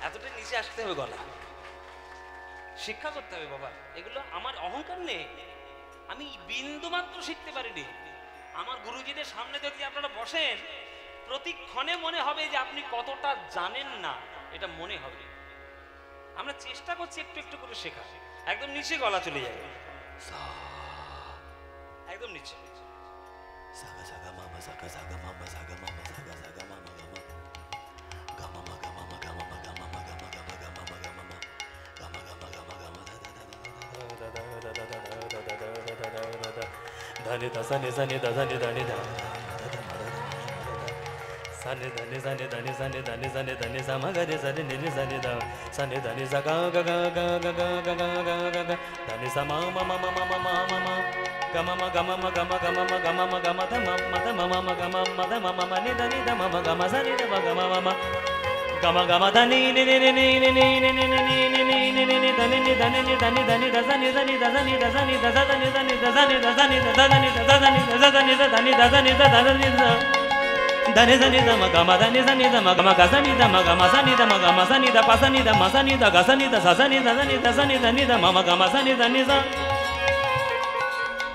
এতটা নিচে আসতে হবে, গলা শিক্ষা করতে হবে। বাবা, এগুলো আমার অহংকার নেই, আমি বিন্দু মাত্র শিখতে পারিনি। আমার গুরুজিদের সামনে যদি আপনারা বসেন, প্রতিক্ষণে মনে হবে যে আপনি কতটা জানেন না, এটা মনে হবে। আমরা চেষ্টা করছি একটু একটু করে শেখা। একদম নিচে গলা চলে যাবে, একদম নিচে। धनि धनि धनि धनि धनि सनि धनि धनि धनि धनि धनि धनि धनि सम गरि सनि नि सनि ध सनि धनि स ग ग ग ग ग ग ग ग ग ग धनि स म म म म म म म ग म म ग म म ग म ग म म ग म म ग म ध म म ध म म म ग म म ध म म म नि धनि ध म म ग म सनि ध म ग म म म gama gama dani ni ni ni ni ni ni ni ni ni ni ni ni ni ni dani ni dani ni dani dani dazani dani dazani dazani dazani dani dazani dazani dazani dazani dazani dani dazani dazani dani dani dama gama dani dani dama gama gazani dama gama sani dama gama sani da pasani da masani da gazani da sasani dazani dazani dani da mama gama sani dani za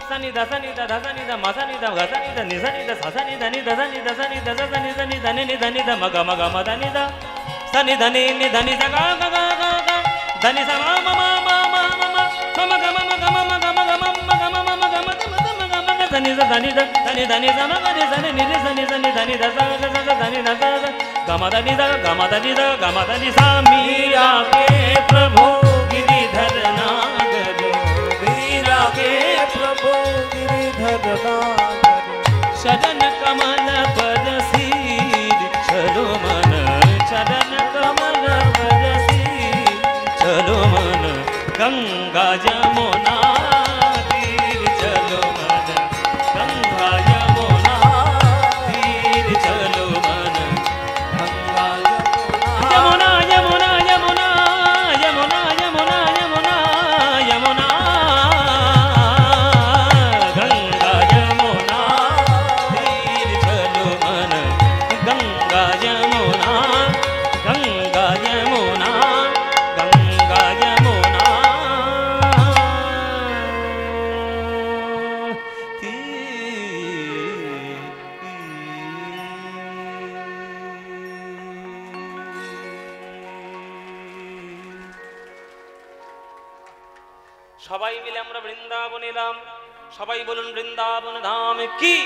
sani da dazani da masani da gazani da nizani da sasani dani dazani dazani dazani dani dani ni dani da maga maga ma dani da sani dani ni dani sa ga ga ga ga ga dani sa ma ma ma ma ma ma ma ga ma ga ma ga ma ga ma ga ma ma ga ma ma ga dani sa dani da dani dani sa ma ga ni dani ni dani dani dani da sa sa dani da sa ga ma dani da ga ma dani da ga ma dani sa Meera के प्रभु गिरिधर नागर मीरा के प्रभु गिरिधर नागर शरण कमल पर सीर चलो मन चरण कमल पर सीर चलो मन गंगा जमुना तीर चलो मन गंगा जमुना तीर चलो मन गंगा यमुना यमुना यमुना यमुना यमुना यमुना यमुना गंगा यमुना तीर चलो मन गंगा यमुना गंगा यमुना गंगा यमुना সবাই মিলে আমরা বৃন্দাবন এলাম সবাই বলুন বৃন্দাবন ধাম কি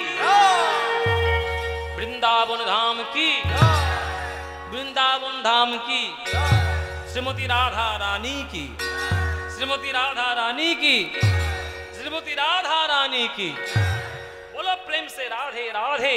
বৃন্দাবন ধাম কি বৃন্দাবন ধাম কি শ্রীমতী রাধা রানী কি শ্রীমতী রাধা রানী কি শ্রীমতী রাধা রানী কি बोलो प्रेम से राधे राधे